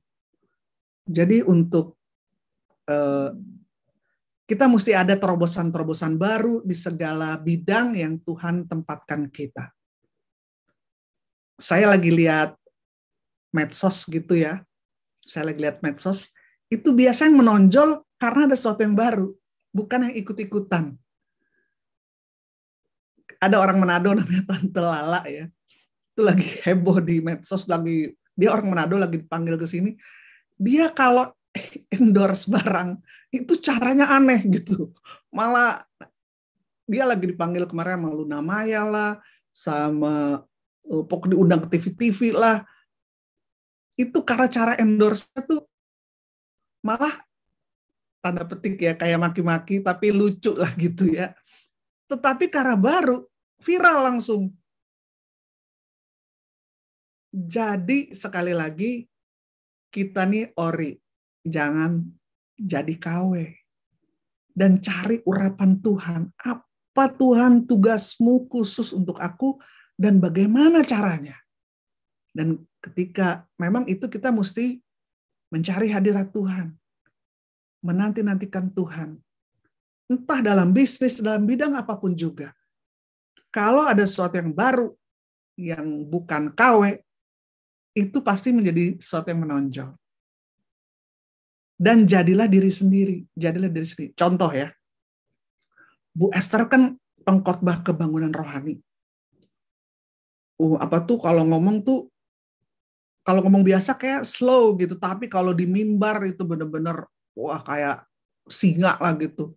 Jadi untuk kita mesti ada terobosan-terobosan baru di segala bidang yang Tuhan tempatkan kita. Saya lagi lihat medsos gitu ya. Saya lagi lihat medsos, itu biasa yang menonjol karena ada sesuatu yang baru, bukan yang ikut-ikutan. Ada orang Manado namanya Tante Lala ya. Itu lagi heboh di medsos, dia orang Manado lagi dipanggil ke sini. Dia kalau endorse barang itu caranya aneh gitu. Malah dia lagi dipanggil kemarin sama Luna Maya lah, sama pokoknya diundang ke TV-TV lah. Itu karena cara endorse-nya tuh malah tanda petik ya kayak maki-maki tapi lucu lah gitu ya. Tetapi karena baru viral langsung. Jadi sekali lagi kita nih ori, jangan jadi KW. Dan cari urapan Tuhan. Apa Tuhan tugasmu khusus untuk aku dan bagaimana caranya? Dan ketika memang itu kita mesti mencari hadirat Tuhan. Menanti-nantikan Tuhan. Entah dalam bisnis, dalam bidang apapun juga. Kalau ada sesuatu yang baru, yang bukan KW, itu pasti menjadi sesuatu yang menonjol. Dan jadilah diri sendiri. Jadilah diri sendiri. Contoh ya, Bu Esther kan pengkhotbah kebangunan rohani. Apa tuh kalau ngomong biasa kayak slow gitu, tapi kalau di mimbar itu benar-benar wah kayak singa lah gitu.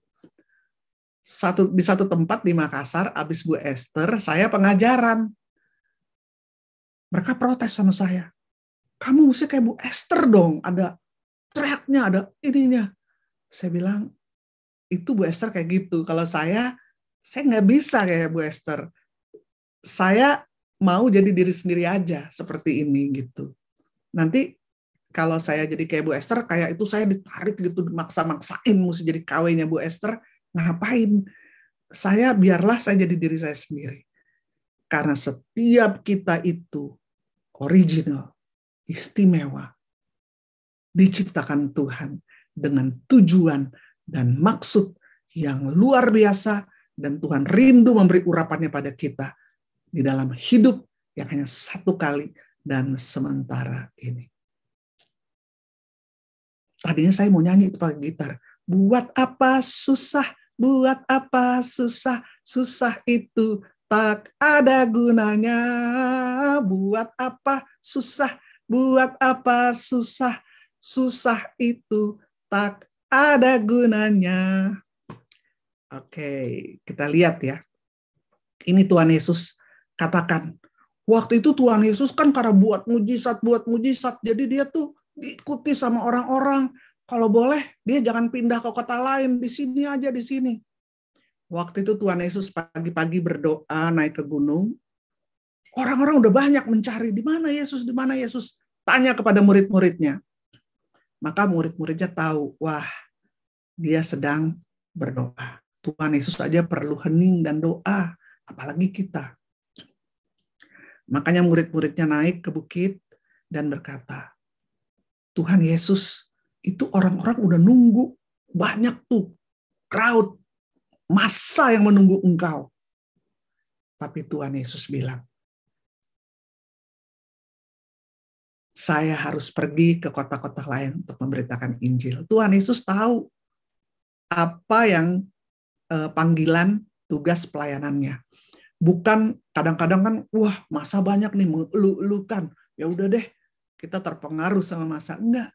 Di satu tempat di Makassar, abis Bu Esther, saya pengajaran. Mereka protes sama saya. Kamu mesti kayak Bu Esther dong, ada teriaknya, ada ininya. Saya bilang, itu Bu Esther kayak gitu. Kalau saya nggak bisa kayak Bu Esther. Saya mau jadi diri sendiri aja seperti ini gitu. Nanti kalau saya jadi kayak Bu Esther, kayak itu saya ditarik gitu, maksa-maksain mesti jadi KW-nya Bu Esther, ngapain? Biarlah saya jadi diri saya sendiri. Karena setiap kita itu original, istimewa, diciptakan Tuhan dengan tujuan dan maksud yang luar biasa, dan Tuhan rindu memberi urapannya pada kita di dalam hidup yang hanya satu kali dan sementara ini. Tadinya saya mau nyanyi itu pakai gitar. Buat apa susah buat apa susah, susah itu tak ada gunanya. Buat apa susah, buat apa susah, susah itu tak ada gunanya. Oke, kita lihat ya. Ini Tuhan Yesus katakan. Waktu itu Tuhan Yesus kan karena buat mujizat. Jadi dia tuh diikuti sama orang-orang. Kalau boleh, dia jangan pindah ke kota lain. Di sini aja, di sini. Waktu itu Tuhan Yesus pagi-pagi berdoa naik ke gunung. Orang-orang udah banyak mencari. Di mana Yesus? Di mana Yesus? Tanya kepada murid-muridnya. Maka murid-muridnya tahu, wah, dia sedang berdoa. Tuhan Yesus saja perlu hening dan doa, apalagi kita. Makanya murid-muridnya naik ke bukit dan berkata, Tuhan Yesus, itu orang-orang udah nunggu, banyak tuh, crowd, massa yang menunggu engkau. Tapi Tuhan Yesus bilang, saya harus pergi ke kota-kota lain untuk memberitakan Injil. Tuhan Yesus tahu apa yang panggilan tugas pelayanannya. Bukan kadang-kadang kan, wah masa banyak nih mengeluh-elukan. Ya udah deh, kita terpengaruh sama masa. Enggak.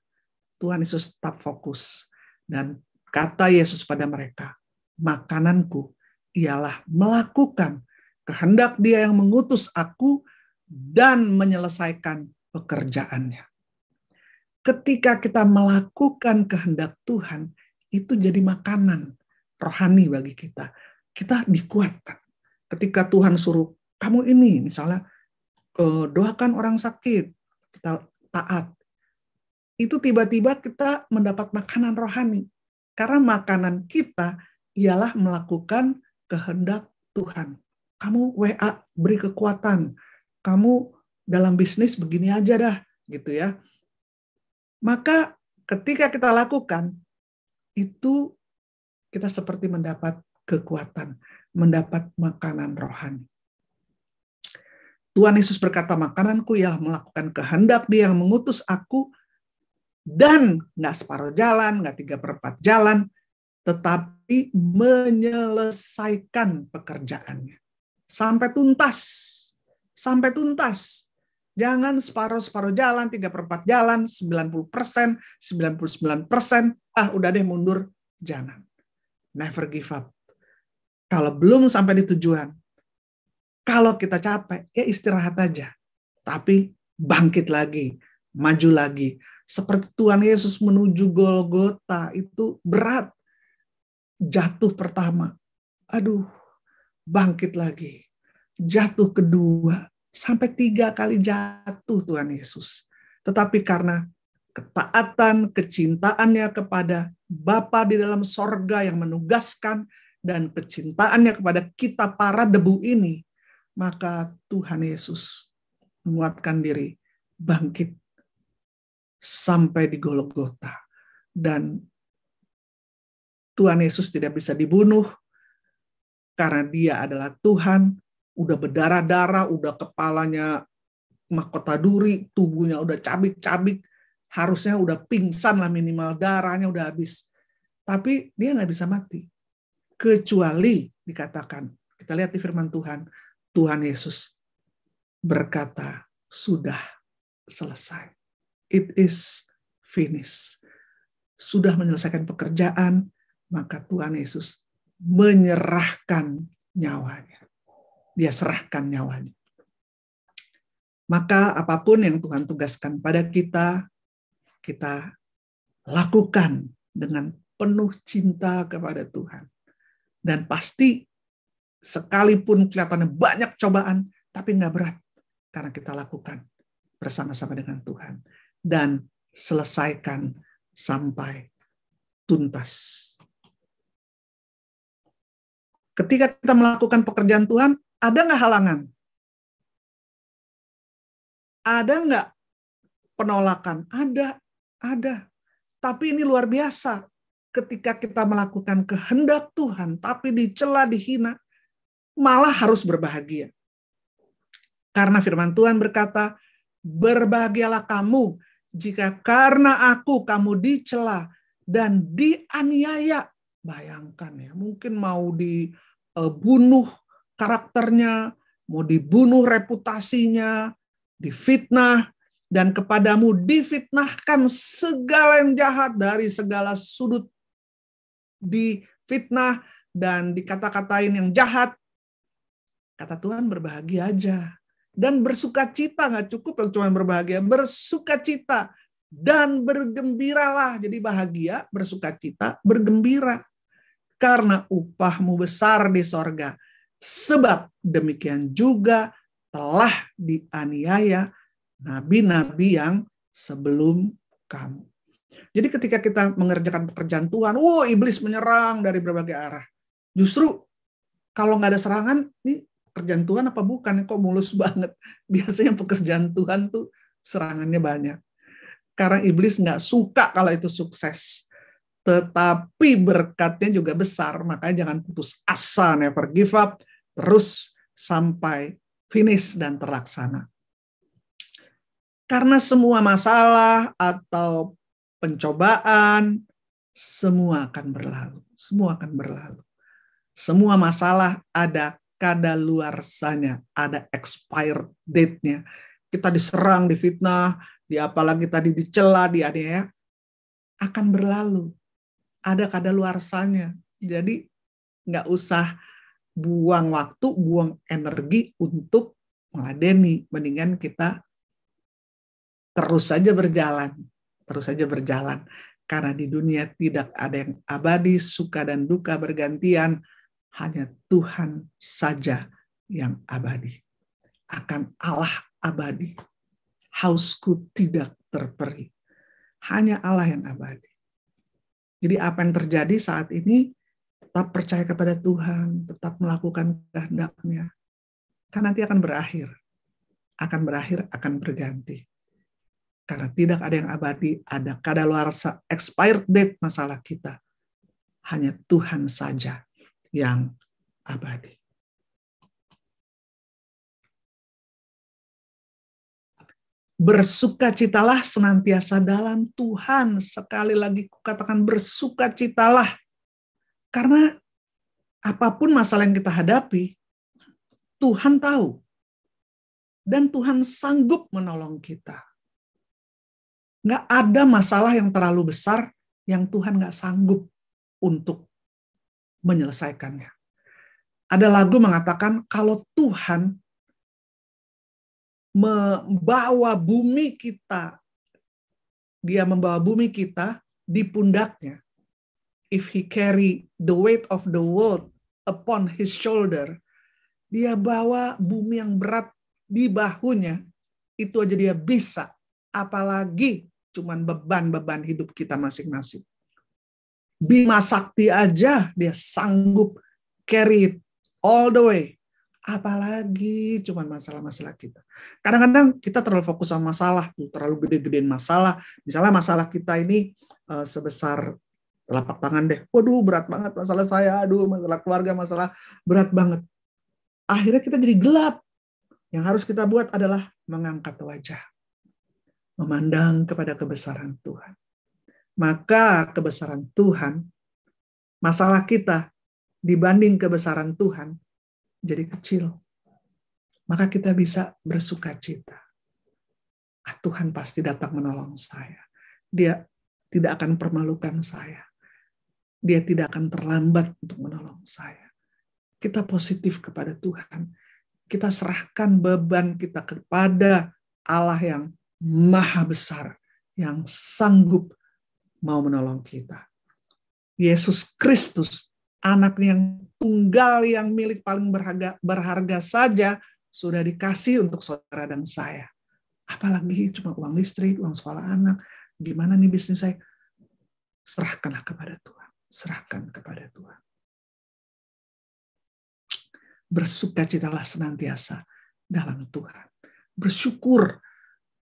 Tuhan Yesus tetap fokus. Dan kata Yesus pada mereka, makananku ialah melakukan kehendak Dia yang mengutus aku dan menyelesaikan pekerjaannya. Ketika kita melakukan kehendak Tuhan, itu jadi makanan rohani bagi kita. Kita dikuatkan. Ketika Tuhan suruh, kamu ini misalnya doakan orang sakit, kita taat. Itu tiba-tiba kita mendapat makanan rohani. Karena makanan kita ialah melakukan kehendak Tuhan. Kamu WA, beri kekuatan. Kamu dalam bisnis begini aja dah, gitu ya. Maka ketika kita lakukan, itu kita seperti mendapat kekuatan, mendapat makanan rohani. Tuhan Yesus berkata, makananku ialah melakukan kehendak Dia yang mengutus aku, dan nggak separuh jalan, nggak 3/4 jalan, tetapi menyelesaikan pekerjaannya. Sampai tuntas. Sampai tuntas. Jangan separuh-separuh jalan, 3/4 jalan, 90%, 99%, udah deh mundur. Jangan. Never give up. Kalau belum sampai di tujuan, kalau kita capek, ya istirahat aja. Tapi bangkit lagi, maju lagi. Seperti Tuhan Yesus menuju Golgota, itu berat. Jatuh pertama, aduh, bangkit lagi. Jatuh kedua, sampai 3 kali jatuh Tuhan Yesus. Tetapi karena ketaatan, kecintaannya kepada Bapa di dalam sorga yang menugaskan, dan kecintaannya kepada kita para debu ini, maka Tuhan Yesus menguatkan diri, bangkit sampai di Golgota. Dan Tuhan Yesus tidak bisa dibunuh, karena Dia adalah Tuhan, udah berdarah-darah, udah kepalanya mahkota duri, tubuhnya udah cabik-cabik, harusnya udah pingsan lah minimal, darahnya udah habis. Tapi Dia nggak bisa mati. Kecuali dikatakan, kita lihat di firman Tuhan, Tuhan Yesus berkata, sudah selesai. It is finished. Sudah menyelesaikan pekerjaan, maka Tuhan Yesus menyerahkan nyawanya. Dia serahkan nyawanya. Maka apapun yang Tuhan tugaskan pada kita, kita lakukan dengan penuh cinta kepada Tuhan. Dan pasti sekalipun kelihatannya banyak cobaan, tapi nggak berat. Karena kita lakukan bersama-sama dengan Tuhan. Dan selesaikan sampai tuntas. Ketika kita melakukan pekerjaan Tuhan, ada nggak halangan? Ada nggak penolakan? Ada. Tapi ini luar biasa. Ketika kita melakukan kehendak Tuhan, tapi dicela, dihina, malah harus berbahagia. Karena firman Tuhan berkata, berbahagialah kamu jika karena aku kamu dicela dan dianiaya Bayangkan ya, mungkin mau dibunuh karakternya, mau dibunuh reputasinya, difitnah, dan kepadamu difitnahkan segala yang jahat dari segala sudut, difitnah dan dikata-katain yang jahat. Kata Tuhan, berbahagia aja. Dan bersukacita, nggak cukup yang cuma berbahagia, bersukacita dan bergembiralah. Jadi bahagia, bersukacita, bergembira. Karena upahmu besar di sorga. Sebab demikian juga telah dianiaya nabi-nabi yang sebelum kamu. Jadi ketika kita mengerjakan pekerjaan Tuhan, iblis menyerang dari berbagai arah. Justru kalau nggak ada serangan, ini pekerjaan Tuhan apa bukan? Kok mulus banget? Biasanya pekerjaan Tuhan tuh serangannya banyak. Karena iblis nggak suka kalau itu sukses. Tetapi berkatnya juga besar, makanya jangan putus asa, never give up, terus sampai finish dan terlaksana. Karena semua masalah atau pencobaan, semua akan berlalu. Semua akan berlalu. Semua masalah ada kadaluarsanya, ada expired date-nya. Kita diserang, difitnah, apalagi tadi dicela, dianiaya, akan berlalu. Ada kadaluarsanya. Jadi nggak usah buang waktu, buang energi untuk meladeni. Mendingan kita terus saja berjalan. Terus saja berjalan. Karena di dunia tidak ada yang abadi, suka dan duka bergantian. Hanya Tuhan saja yang abadi. Akan Allah abadi. Hausku tidak terperi. Hanya Allah yang abadi. Jadi apa yang terjadi saat ini, tetap percaya kepada Tuhan, tetap melakukan kehendak-Nya. Kan nanti akan berakhir. Akan berakhir, akan berganti. Karena tidak ada yang abadi, ada kadaluarsa, expired date masalah kita. Hanya Tuhan saja yang abadi. Bersukacitalah senantiasa dalam Tuhan. Sekali lagi kukatakan bersukacitalah. Karena apapun masalah yang kita hadapi, Tuhan tahu. Dan Tuhan sanggup menolong kita. Nggak ada masalah yang terlalu besar yang Tuhan nggak sanggup untuk menyelesaikannya. Ada lagu mengatakan kalau Tuhan membawa bumi kita, dia membawa bumi kita di pundaknya. If he carry the weight of the world upon his shoulder, dia bawa bumi yang berat di bahunya, itu aja dia bisa. Apalagi cuman beban-beban hidup kita masing-masing. Bima Sakti aja dia sanggup carry it all the way. Apalagi cuman masalah-masalah kita. Kadang-kadang kita terlalu fokus sama masalah, terlalu gede-gedein masalah. Misalnya masalah kita ini sebesar telapak tangan deh. Waduh, berat banget masalah saya. Aduh, masalah keluarga, masalah berat banget. Akhirnya kita jadi gelap. Yang harus kita buat adalah mengangkat wajah. Memandang kepada kebesaran Tuhan. Maka kebesaran Tuhan, masalah kita dibanding kebesaran Tuhan, jadi kecil. Maka kita bisa bersukacita. Tuhan pasti datang menolong saya. Dia tidak akan permalukan saya. Dia tidak akan terlambat untuk menolong saya. Kita positif kepada Tuhan. Kita serahkan beban kita kepada Allah yang Maha Besar, yang sanggup mau menolong kita. Yesus Kristus, anaknya yang tunggal, yang milik paling berharga saja, sudah dikasih untuk saudara dan saya. Apalagi cuma uang listrik, uang sekolah anak. Gimana nih bisnis saya? Serahkanlah kepada Tuhan. Serahkan kepada Tuhan. Bersukacitalah senantiasa dalam Tuhan. Bersyukur.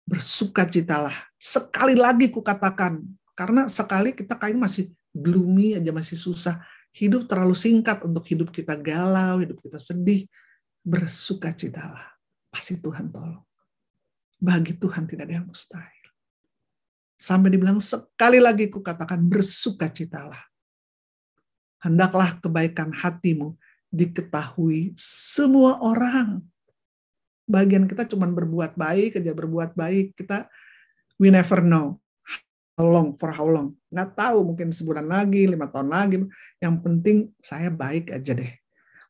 Bersukacitalah. Sekali lagi kukatakan. Karena sekali kita kayaknya masih gloomy aja, masih susah. Hidup terlalu singkat untuk hidup kita galau, hidup kita sedih. Bersukacitalah. Pasti Tuhan tolong. Bagi Tuhan tidak ada yang mustahil. Sampai dibilang sekali lagi kukatakan bersukacitalah. hendaklah kebaikan hatimu diketahui semua orang. Bagian kita cuma berbuat baik aja, berbuat baik. We never know for how long. Nggak tahu, mungkin sebulan lagi, 5 tahun lagi. Yang penting saya baik aja deh.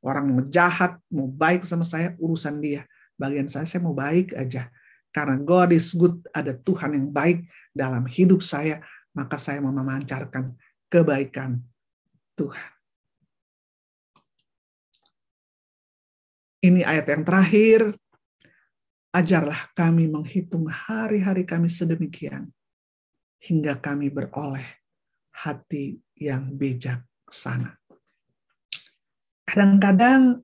Orang mau jahat, mau baik sama saya, urusan dia. Bagian saya mau baik aja. Karena God is good, ada Tuhan yang baik dalam hidup saya, maka saya mau memancarkan kebaikan Tuhan. Ini ayat yang terakhir. Ajarlah kami menghitung hari-hari kami sedemikian, hingga kami beroleh hati yang bijaksana. Kadang-kadang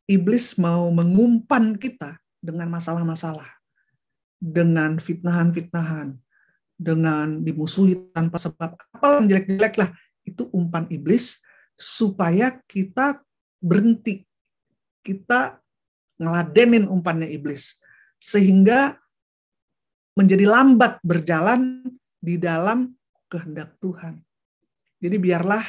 iblis mau mengumpan kita dengan masalah-masalah, dengan fitnahan-fitnahan, dengan dimusuhi tanpa sebab, apalah yang jelek-jelek lah. Itu umpan iblis supaya kita berhenti. Kita ngeladenin umpannya iblis. Sehingga menjadi lambat berjalan di dalam kehendak Tuhan. Jadi biarlah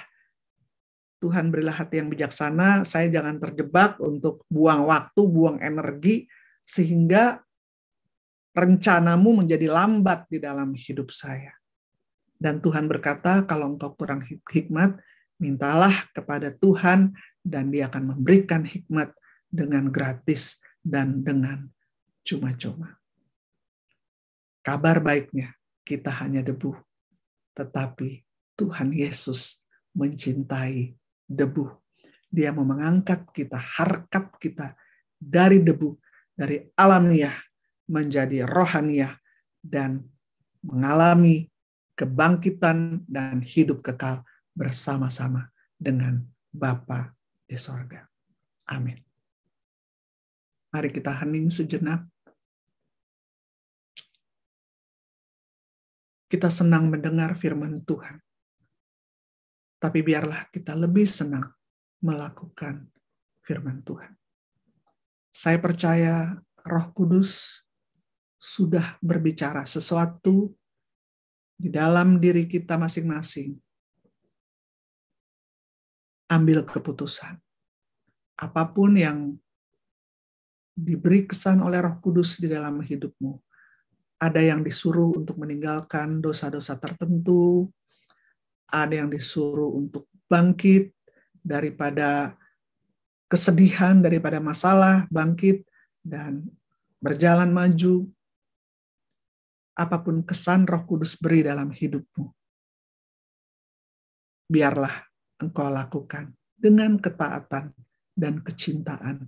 Tuhan berilah hati yang bijaksana, saya jangan terjebak untuk buang waktu, buang energi, sehingga rencanamu menjadi lambat di dalam hidup saya. Dan Tuhan berkata, kalau engkau kurang hikmat, mintalah kepada Tuhan, dan Dia akan memberikan hikmat dengan gratis dan dengan cuma-cuma. Kabar baiknya, kita hanya debu, tetapi Tuhan Yesus mencintai debu. Dia mau mengangkat kita, harkat kita dari debu, dari alamiah menjadi rohaniah, dan mengalami kebangkitan dan hidup kekal bersama-sama dengan Bapa di sorga. Amin. Mari kita hening sejenak. Kita senang mendengar firman Tuhan. Tapi biarlah kita lebih senang melakukan firman Tuhan. Saya percaya Roh Kudus sudah berbicara sesuatu di dalam diri kita masing-masing. Ambil keputusan. Apapun yang diberi kesan oleh Roh Kudus di dalam hidupmu. Ada yang disuruh untuk meninggalkan dosa-dosa tertentu, ada yang disuruh untuk bangkit daripada kesedihan, daripada masalah, bangkit dan berjalan maju. Apapun kesan Roh Kudus beri dalam hidupmu, biarlah engkau lakukan dengan ketaatan dan kecintaan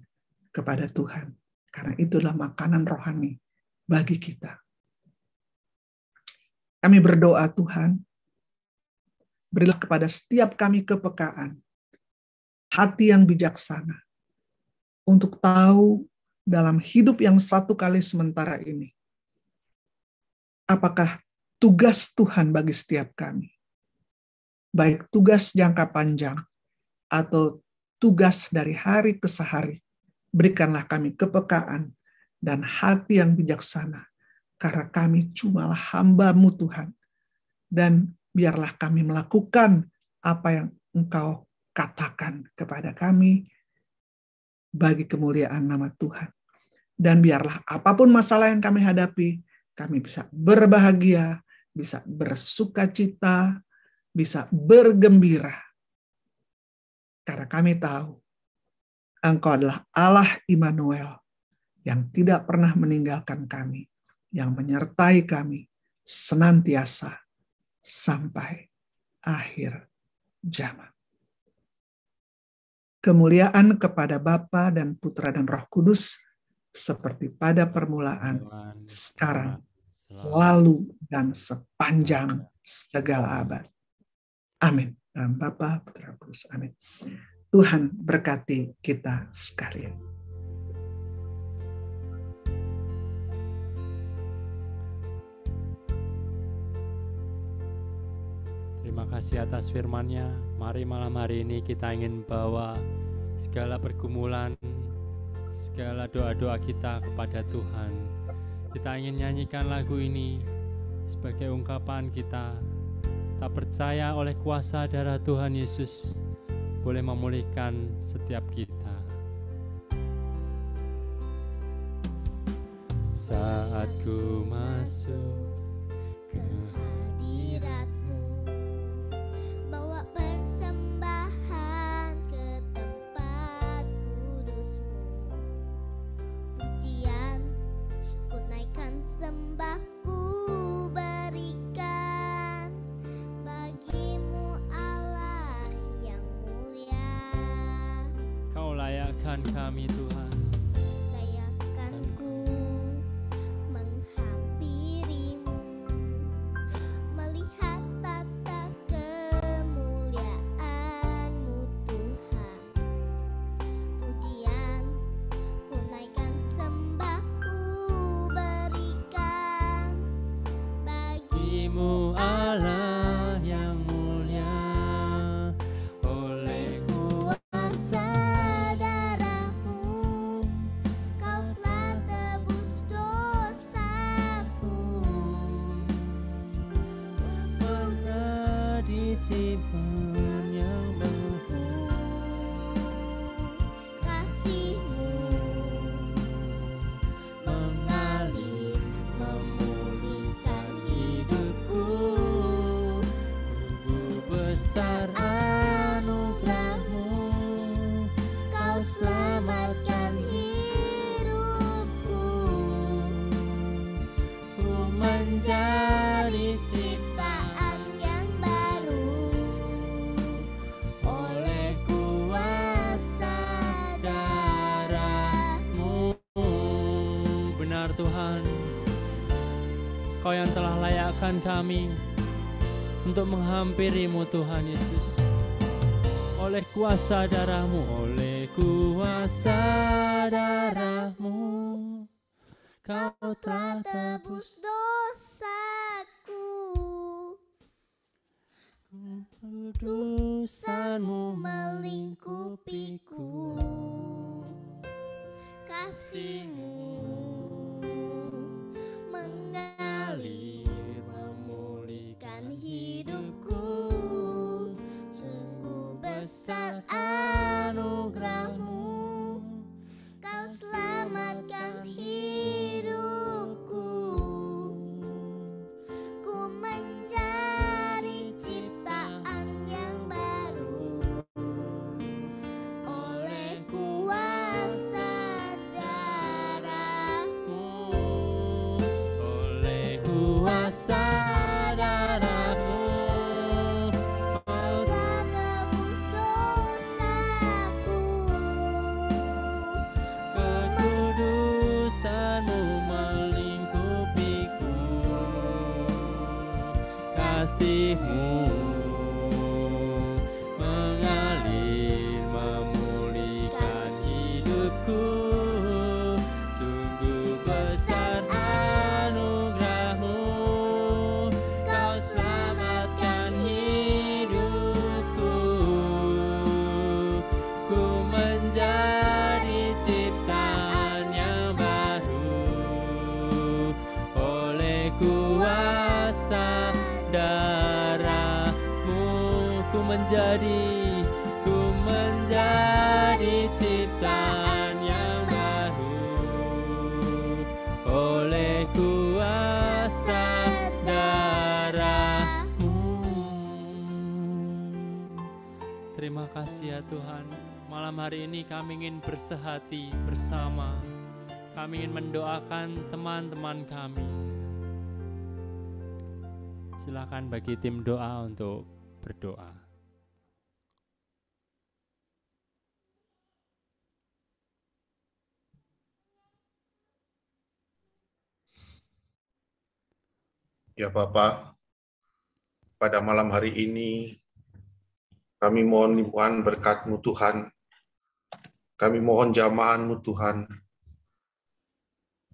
kepada Tuhan. Karena itulah makanan rohani bagi kita. Kami berdoa, Tuhan, berilah kepada setiap kami kepekaan, hati yang bijaksana, untuk tahu dalam hidup yang satu kali sementara ini, apakah tugas Tuhan bagi setiap kami. Baik tugas jangka panjang, atau tugas dari hari ke hari. Berikanlah kami kepekaan dan hati yang bijaksana, karena kami cumalah hamba-Mu Tuhan. Dan biarlah kami melakukan apa yang Engkau katakan kepada kami bagi kemuliaan nama Tuhan. Dan biarlah apapun masalah yang kami hadapi, kami bisa berbahagia, bisa bersukacita, bisa bergembira. Karena kami tahu Engkau adalah Allah Immanuel yang tidak pernah meninggalkan kami, yang menyertai kami senantiasa sampai akhir zaman. Kemuliaan kepada Bapa dan Putra dan Roh Kudus seperti pada permulaan, sekarang, selalu, dan sepanjang segala abad. Amin. Dalam Bapa, Putra, Roh Kudus. Amin. Tuhan berkati kita sekalian. Terima kasih atas firman-Nya. Mari malam hari ini kita ingin bawa segala pergumulan, segala doa-doa kita kepada Tuhan. Kita ingin nyanyikan lagu ini sebagai ungkapan kita tak percaya oleh kuasa darah Tuhan Yesus, boleh memulihkan setiap kita. Saat ku masuk ke hadirat-Mu, bawa persembahan ke tempat kudus-Mu. Pujian ku naikkan, sembah ku berikan bagi-Mu Allah yang mulia. Kau layakkan kami Tuhan. Layakkan ku menghampiri-Mu, melihat tata kemuliaan-Mu Tuhan. Pujian ku naikkan, sembah ku berikan Bagi-Mu Allah yang mulia, oleh kuasa darah-Mu, Kau telah tebus dosaku. menjadi ciptaan yang baru. Kasih-Mu mengalir, memulihkan hidupku. Sungguh besar anugerah-Mu, Kau selamatkan hidupku. ku menjadi Ciptaan yang baru oleh kuasa darah-Mu. Benar Tuhan, Kau yang telah layakkan kami untuk menghampiri-Mu Tuhan Yesus. Oleh kuasa darah-Mu, oleh kuasa darah-Mu, Kau telah Tebus dosaku, Kudusan-Mu melingkupiku. Kasih-Mu mengalir, memulihkan hidupku. Sungguh besar anugerah-Mu, Kau selamatkan hidupku. Ku menjadi ciptaan yang baru oleh kuasa darah-Mu. oleh kuasa darah-Mu, Kau Telah tebus dosaku. kekudusan-Mu melingkupiku. Kasih-Mu mengalir, memulihkan hidupku. Sungguh besar anugerah-Mu, Kau selamatkan hidupku. Ku menjadi ciptaan yang baru oleh kuasa darah-Mu. Ku menjadi ciptaan yang baru oleh kuasa darah-Mu. Terima kasih ya Tuhan. Malam hari ini kami ingin bersehati bersama. Kami ingin mendoakan teman-teman kami. Silakan bagi tim doa untuk berdoa. Ya Bapa, pada malam hari ini kami mohon limpahan berkat-Mu Tuhan. Kami mohon jamahan-Mu Tuhan.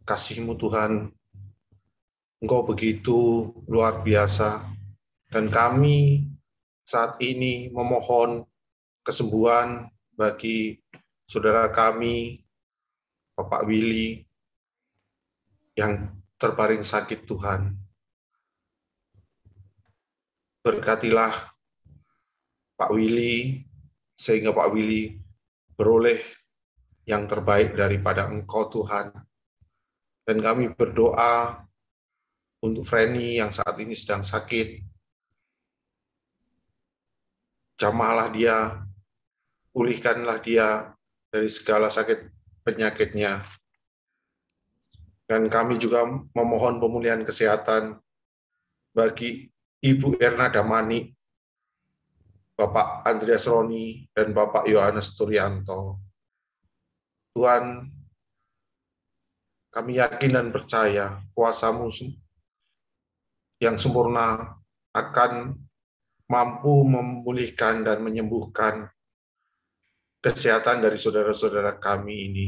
Kasih-Mu Tuhan, Engkau begitu luar biasa. Dan kami saat ini memohon kesembuhan bagi saudara kami, Bapak Willy, yang terbaring sakit Tuhan. Berkatilah Pak Willy sehingga Pak Willy beroleh yang terbaik daripada Engkau Tuhan. Dan kami berdoa untuk Frenny yang saat ini sedang sakit. Jamahlah dia, pulihkanlah dia dari segala sakit penyakitnya. Dan kami juga memohon pemulihan kesehatan bagi Ibu Erna Damani, Bapak Andreas Roni, dan Bapak Yohanes Turyanto. Tuhan, kami yakin dan percaya kuasa-Mu yang sempurna akan mampu memulihkan dan menyembuhkan kesehatan dari saudara-saudara kami ini.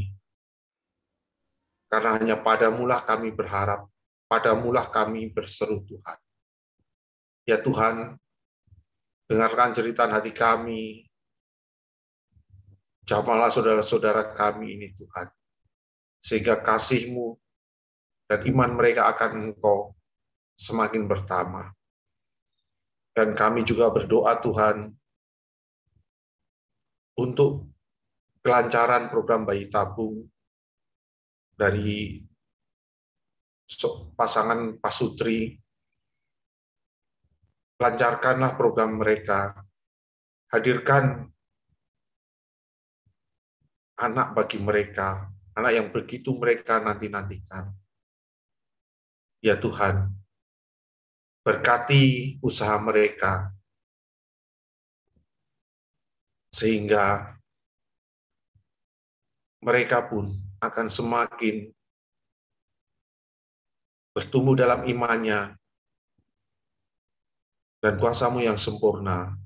Karena hanya padamu-lah kami berharap, padamu-lah kami berseru Tuhan. Ya Tuhan, dengarkan jeritan hati kami, jamahlah saudara-saudara kami ini Tuhan, sehingga kasih-Mu dan iman mereka akan Engkau semakin bertambah. Dan kami juga berdoa Tuhan, untuk kelancaran program bayi tabung dari pasangan Pasutri. Lancarkanlah program mereka, hadirkan anak bagi mereka, anak yang begitu mereka nanti-nantikan. Ya Tuhan, berkati usaha mereka, sehingga mereka pun akan semakin bertumbuh dalam imannya, dan kuasa-Mu yang sempurna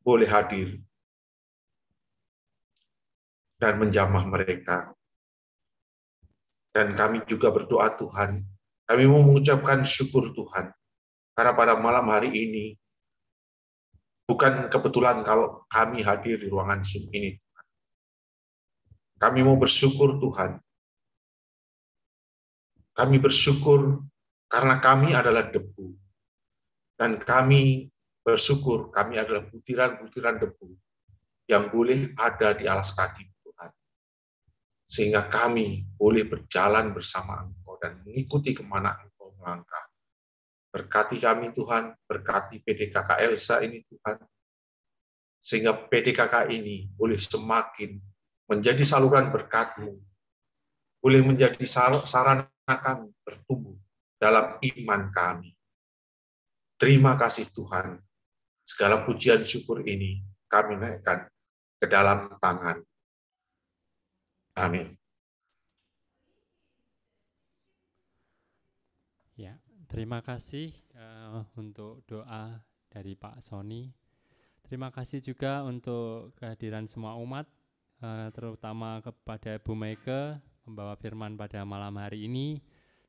boleh hadir dan menjamah mereka. Dan kami juga berdoa Tuhan, kami mau mengucapkan syukur Tuhan, karena pada malam hari ini, bukan kebetulan kalau kami hadir di ruangan Zoom ini. Kami mau bersyukur Tuhan. Kami bersyukur karena kami adalah debu. Dan kami bersyukur kami adalah butiran-butiran debu yang boleh ada di alas kaki Tuhan. Sehingga kami boleh berjalan bersama Engkau dan mengikuti kemana Engkau melangkah. Berkati kami Tuhan, berkati PDKK Elsa ini Tuhan. Sehingga PDKK ini boleh semakin menjadi saluran berkat-Mu. Boleh menjadi sarana kami bertumbuh dalam iman kami. Terima kasih Tuhan, segala pujian syukur ini kami naikkan ke dalam tangan. Amin. Ya, terima kasih untuk doa dari Pak Sony. Terima kasih juga untuk kehadiran semua umat, terutama kepada Ibu Meike, membawa firman pada malam hari ini.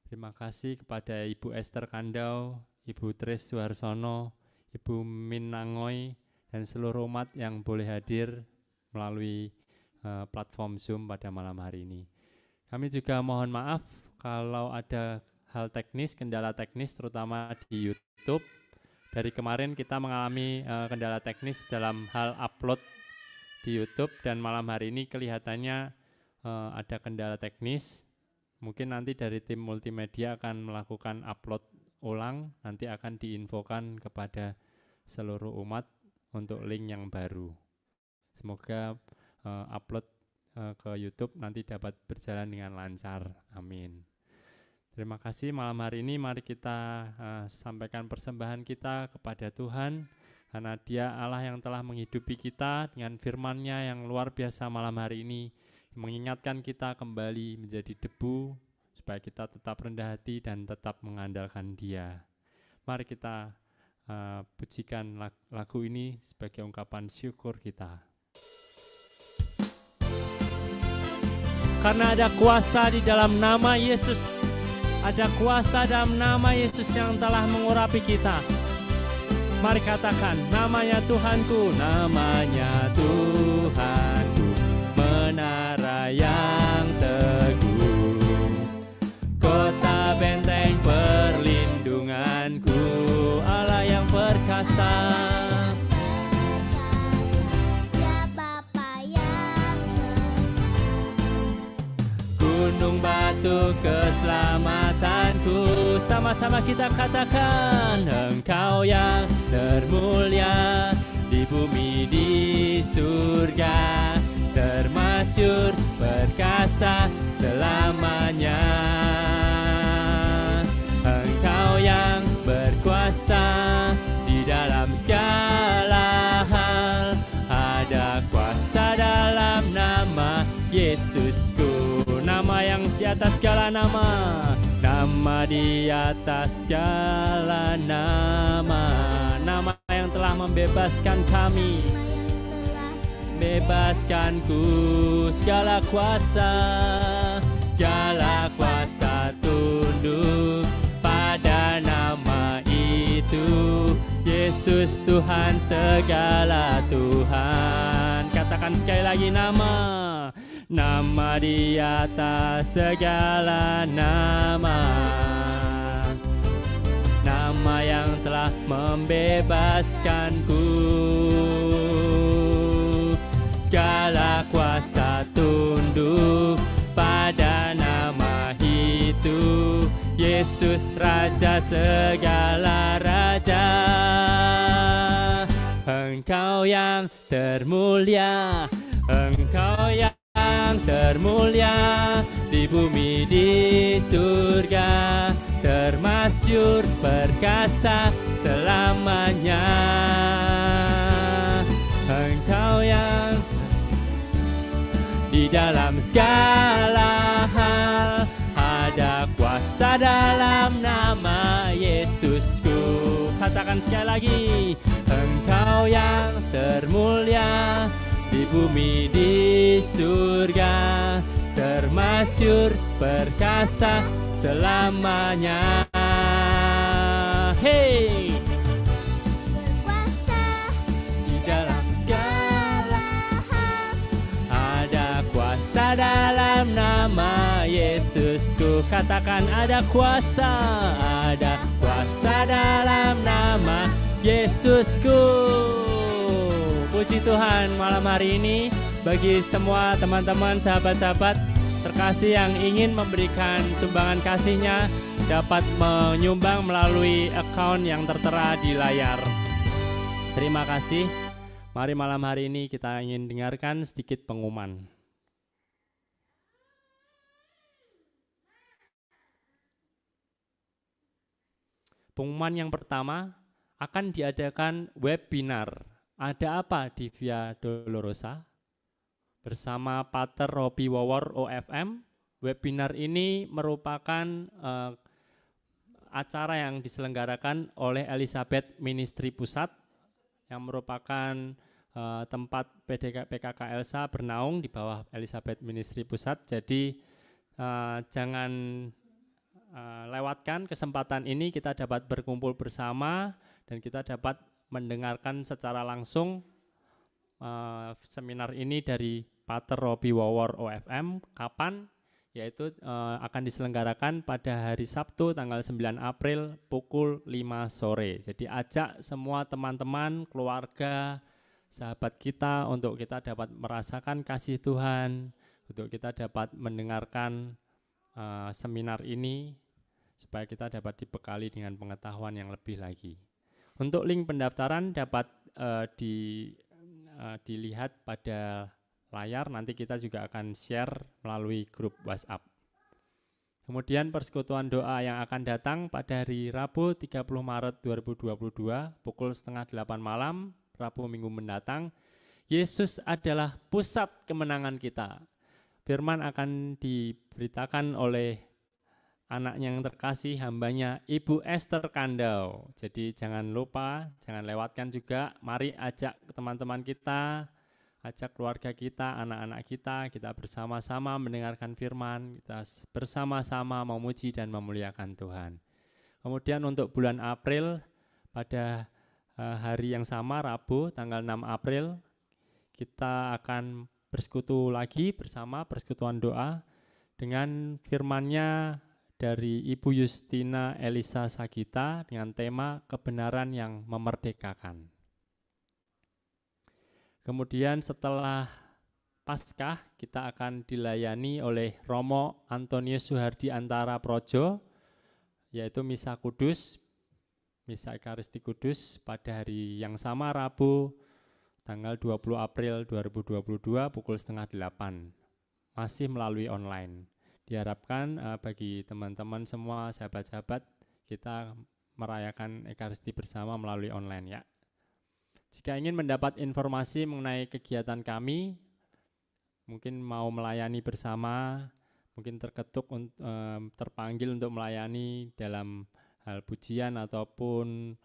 Terima kasih kepada Ibu Esther Kandau, Ibu Tris Suharsono, Ibu Min Nangoy, dan seluruh umat yang boleh hadir melalui platform Zoom pada malam hari ini. Kami juga mohon maaf kalau ada hal teknis, kendala teknis terutama di YouTube. Dari kemarin kita mengalami kendala teknis dalam hal upload di YouTube, dan malam hari ini kelihatannya ada kendala teknis. Mungkin nanti dari tim multimedia akan melakukan upload ulang, nanti akan diinfokan kepada seluruh umat untuk link yang baru. Semoga upload ke YouTube nanti dapat berjalan dengan lancar. Amin. Terima kasih malam hari ini. Mari kita sampaikan persembahan kita kepada Tuhan, karena Dia Allah yang telah menghidupi kita dengan firman-Nya yang luar biasa malam hari ini, mengingatkan kita kembali menjadi debu, supaya kita tetap rendah hati dan tetap mengandalkan Dia. Mari kita pujikan lagu ini sebagai ungkapan syukur kita. Karena ada kuasa di dalam nama Yesus, ada kuasa dalam nama Yesus yang telah mengurapi kita. Mari katakan, namanya Tuhanku, namanya Tuhanku, menara yang teguh, kota benteng perlindunganku, Allah yang perkasa. Siapa bersama-sama kita katakan, Engkau yang termulia di bumi di surga, termasyhur perkasa selamanya. Engkau yang berkuasa di dalam segala hal, ada kuasa dalam nama Yesusku. Nama yang di atas segala nama, nama di atas segala nama, nama yang telah membebaskan kami, bebaskanku segala kuasa tunduk pada nama itu, Yesus Tuhan segala Tuhan. Katakan sekali lagi, nama di atas segala nama, nama yang telah membebaskanku, segala kuasa tunduk pada nama itu, Yesus Raja segala raja. Engkau yang termulia, Engkau yang termulia di bumi di surga, termasyhur perkasa selamanya. Engkau yang di dalam segala hal, ada kuasa dalam nama Yesusku. Katakan sekali lagi, Engkau yang termulia di bumi di surga, termasyhur perkasa selamanya. Hey, berkuasa di dalam segala hal, ada kuasa dalam nama Yesusku. Katakan, ada kuasa dalam nama Yesusku. Puji Tuhan, malam hari ini bagi semua teman-teman, sahabat-sahabat terkasih yang ingin memberikan sumbangan kasihnya dapat menyumbang melalui account yang tertera di layar. Terima kasih. Mari malam hari ini kita ingin dengarkan sedikit pengumuman. Pengumuman yang pertama, akan diadakan webinar Ada Apa di Via Dolorosa bersama Pater Robi Wawor OFM. Webinar ini merupakan acara yang diselenggarakan oleh Elizabeth Ministry Pusat yang merupakan tempat PKK Elsa bernaung di bawah Elizabeth Ministry Pusat. Jadi jangan lewatkan kesempatan ini, kita dapat berkumpul bersama dan kita dapat mendengarkan secara langsung seminar ini dari Pater Robi Wawor OFM. Kapan? Yaitu akan diselenggarakan pada hari Sabtu tanggal 9 April pukul 5 sore. Jadi ajak semua teman-teman, keluarga, sahabat kita untuk kita dapat merasakan kasih Tuhan, untuk kita dapat mendengarkan seminar ini supaya kita dapat dibekali dengan pengetahuan yang lebih lagi. Untuk link pendaftaran dapat dilihat pada layar, nanti kita juga akan share melalui grup WhatsApp. Kemudian persekutuan doa yang akan datang pada hari Rabu 30 Maret 2022 pukul 7:30 malam, Rabu minggu mendatang. Yesus adalah pusat kemenangan kita. Firman akan diberitakan oleh anaknya yang terkasih, hambanya Ibu Esther Kandau. Jadi jangan lupa, jangan lewatkan juga. Mari ajak teman-teman kita, ajak keluarga kita, anak-anak kita bersama-sama mendengarkan firman, kita bersama-sama memuji dan memuliakan Tuhan. Kemudian untuk bulan April, pada hari yang sama, Rabu, tanggal 6 April, kita akan bersekutu lagi bersama persekutuan doa dengan firman-Nya dari Ibu Justina Elisa Sagita dengan tema kebenaran yang memerdekakan. Kemudian setelah Paskah kita akan dilayani oleh Romo Antonius Suhardi Antara Projo yaitu Misa Kudus, Misa Ekaristi Kudus pada hari yang sama Rabu tanggal 20 April 2022 pukul 7:30, masih melalui online. Diharapkan bagi teman-teman semua, sahabat-sahabat, kita merayakan Ekaristi bersama melalui online ya. Jika ingin mendapat informasi mengenai kegiatan kami, mungkin mau melayani bersama, mungkin terpanggil untuk melayani dalam hal pujian ataupun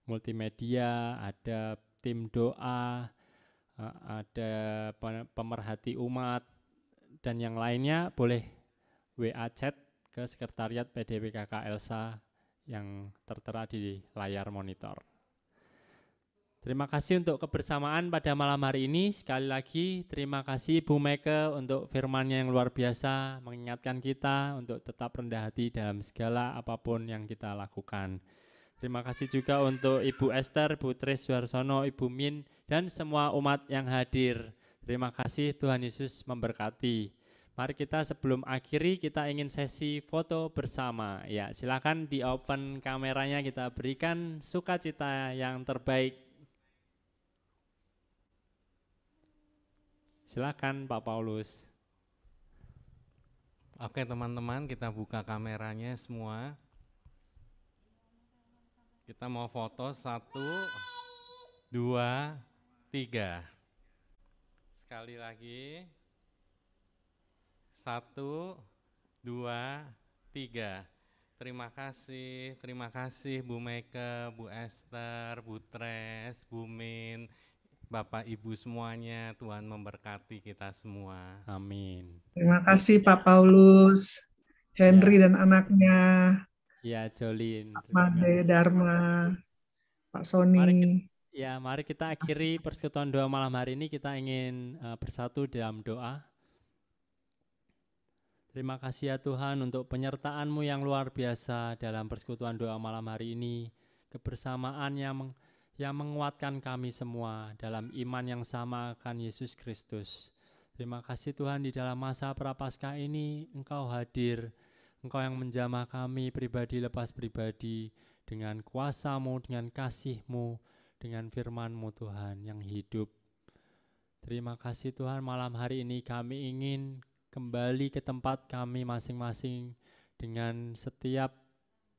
multimedia, ada tim doa, ada pemerhati umat, dan yang lainnya boleh WA chat ke Sekretariat PDPKK Elsa yang tertera di layar monitor. Terima kasih untuk kebersamaan pada malam hari ini. Sekali lagi terima kasih Bu Meke untuk firman-Nya yang luar biasa, mengingatkan kita untuk tetap rendah hati dalam segala apapun yang kita lakukan. Terima kasih juga untuk Ibu Esther, Bu Tris Suharsono, Ibu Min, dan semua umat yang hadir. Terima kasih, Tuhan Yesus memberkati. Mari kita sebelum akhiri kita ingin sesi foto bersama. Ya, silakan di open kameranya, kita berikan sukacita yang terbaik. Silakan Pak Paulus. Oke teman-teman, kita buka kameranya semua. Kita mau foto 1, 2, 3. Sekali lagi. 1, 2, 3. Terima kasih Bu Meke, Bu Esther, Bu Tres, Bu Min, Bapak Ibu semuanya. Tuhan memberkati kita semua. Amin. Terima kasih Pak Paulus, Henry dan anaknya, Ya, Jolin. Made, Dharma, Pak Sony. Mari kita akhiri persekutuan doa malam hari ini. Kita ingin bersatu dalam doa. Terima kasih ya Tuhan untuk penyertaan-Mu yang luar biasa dalam persekutuan doa malam hari ini. Kebersamaan yang menguatkan kami semua dalam iman yang sama akan Yesus Kristus. Terima kasih Tuhan, di dalam masa Prapaskah ini Engkau hadir, Engkau yang menjamah kami pribadi lepas pribadi dengan kuasa-Mu, dengan kasih-Mu, dengan firman-Mu Tuhan yang hidup. Terima kasih Tuhan, malam hari ini kami ingin kembali ke tempat kami masing-masing dengan setiap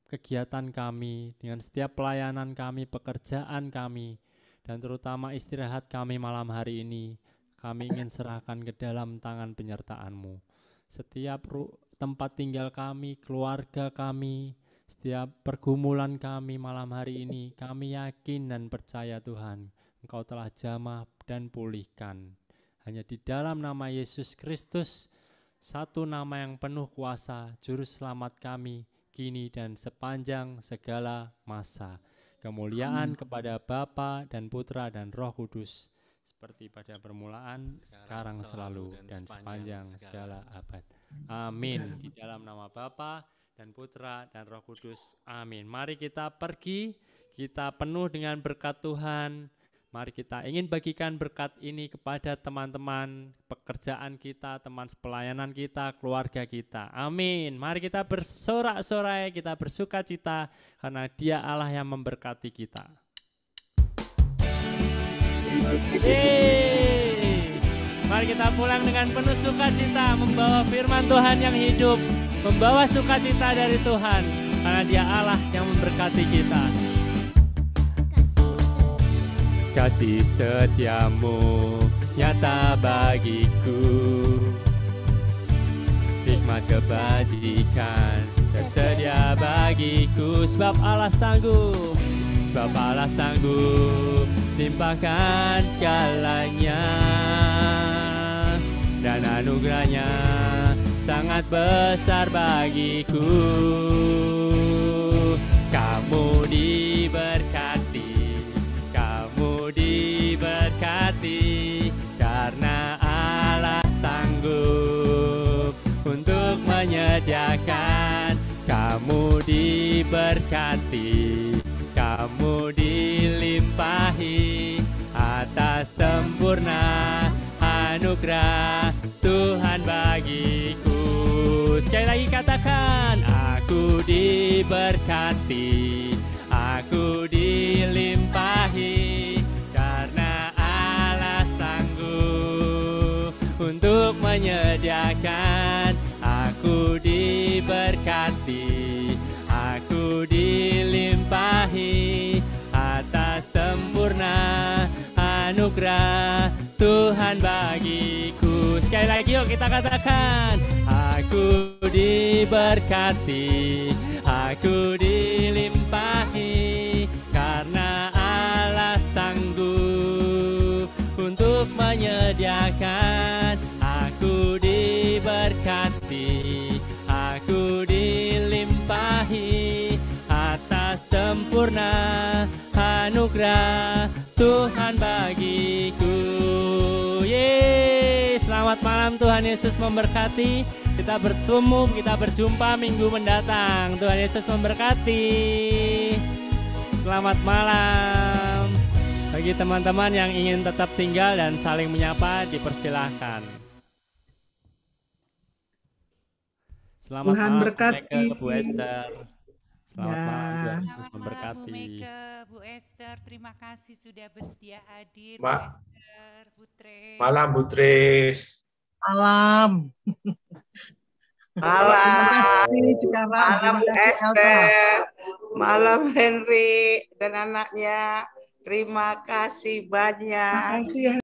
kegiatan kami, dengan setiap pelayanan kami, pekerjaan kami, dan terutama istirahat kami malam hari ini, kami ingin serahkan ke dalam tangan penyertaan-Mu. Setiap tempat tinggal kami, keluarga kami, setiap pergumulan kami malam hari ini, kami yakin dan percaya Tuhan, Engkau telah jamah dan pulihkan. Hanya di dalam nama Yesus Kristus, satu nama yang penuh kuasa, Juru Selamat kami, kini dan sepanjang segala masa. Kemuliaan kepada Bapa dan Putra dan Roh Kudus, seperti pada permulaan, sekarang selalu, dan sepanjang segala abad. Amin. Di dalam nama Bapa dan Putra dan Roh Kudus. Amin. Mari kita pergi, kita penuh dengan berkat Tuhan. Mari kita ingin bagikan berkat ini kepada teman-teman pekerjaan kita, teman sepelayanan kita, keluarga kita. Amin. Mari kita bersorak-sorai, kita bersuka cita karena Dia Allah yang memberkati kita. Mari kita pulang dengan penuh sukacita, membawa firman Tuhan yang hidup, membawa sukacita dari Tuhan karena Dia Allah yang memberkati kita. Kasih setiamu nyata bagiku, hikmat kebajikan tersedia bagiku, sebab Allah sanggup limpahkan segalanya, dan anugerahnya sangat besar bagiku. Kamu diberkati, karena Allah sanggup untuk menyediakan. Kamu diberkati, kamu dilimpahi atas sempurna anugerah Tuhan bagiku. Sekali lagi katakan, Aku diberkati, aku dilimpahi, karena Allah sanggup untuk menyediakan. Aku diberkati, aku dilimpahi, atas sempurna anugerah Tuhan bagiku. Sekali lagi yuk kita katakan, aku diberkati, aku dilimpahi, karena Allah sanggup untuk menyediakan. Aku diberkati, aku dilimpahi, atas sempurna anugerah Tuhan bagiku. Yeay, selamat malam, Tuhan Yesus memberkati. Kita bertemu, kita berjumpa minggu mendatang. Tuhan Yesus memberkati. Selamat malam. Bagi teman-teman yang ingin tetap tinggal dan saling menyapa, dipersilahkan. Selamat Tuhan malam, berkati. Bu Esther. Selamat Ya. malam, Tuhan Yesus Selamat malam Bu memberkati. Mega, Bu Esther, terima kasih sudah bersedia hadir. Bu Ma- Esther, Bu Tres. Malam Bu Tris. Malam. Terima Malam. kasih Cikarang. Malam Terima Bu kasih Elsa. Esther. Malam Henry dan anaknya. Terima kasih banyak. Terima kasih ya.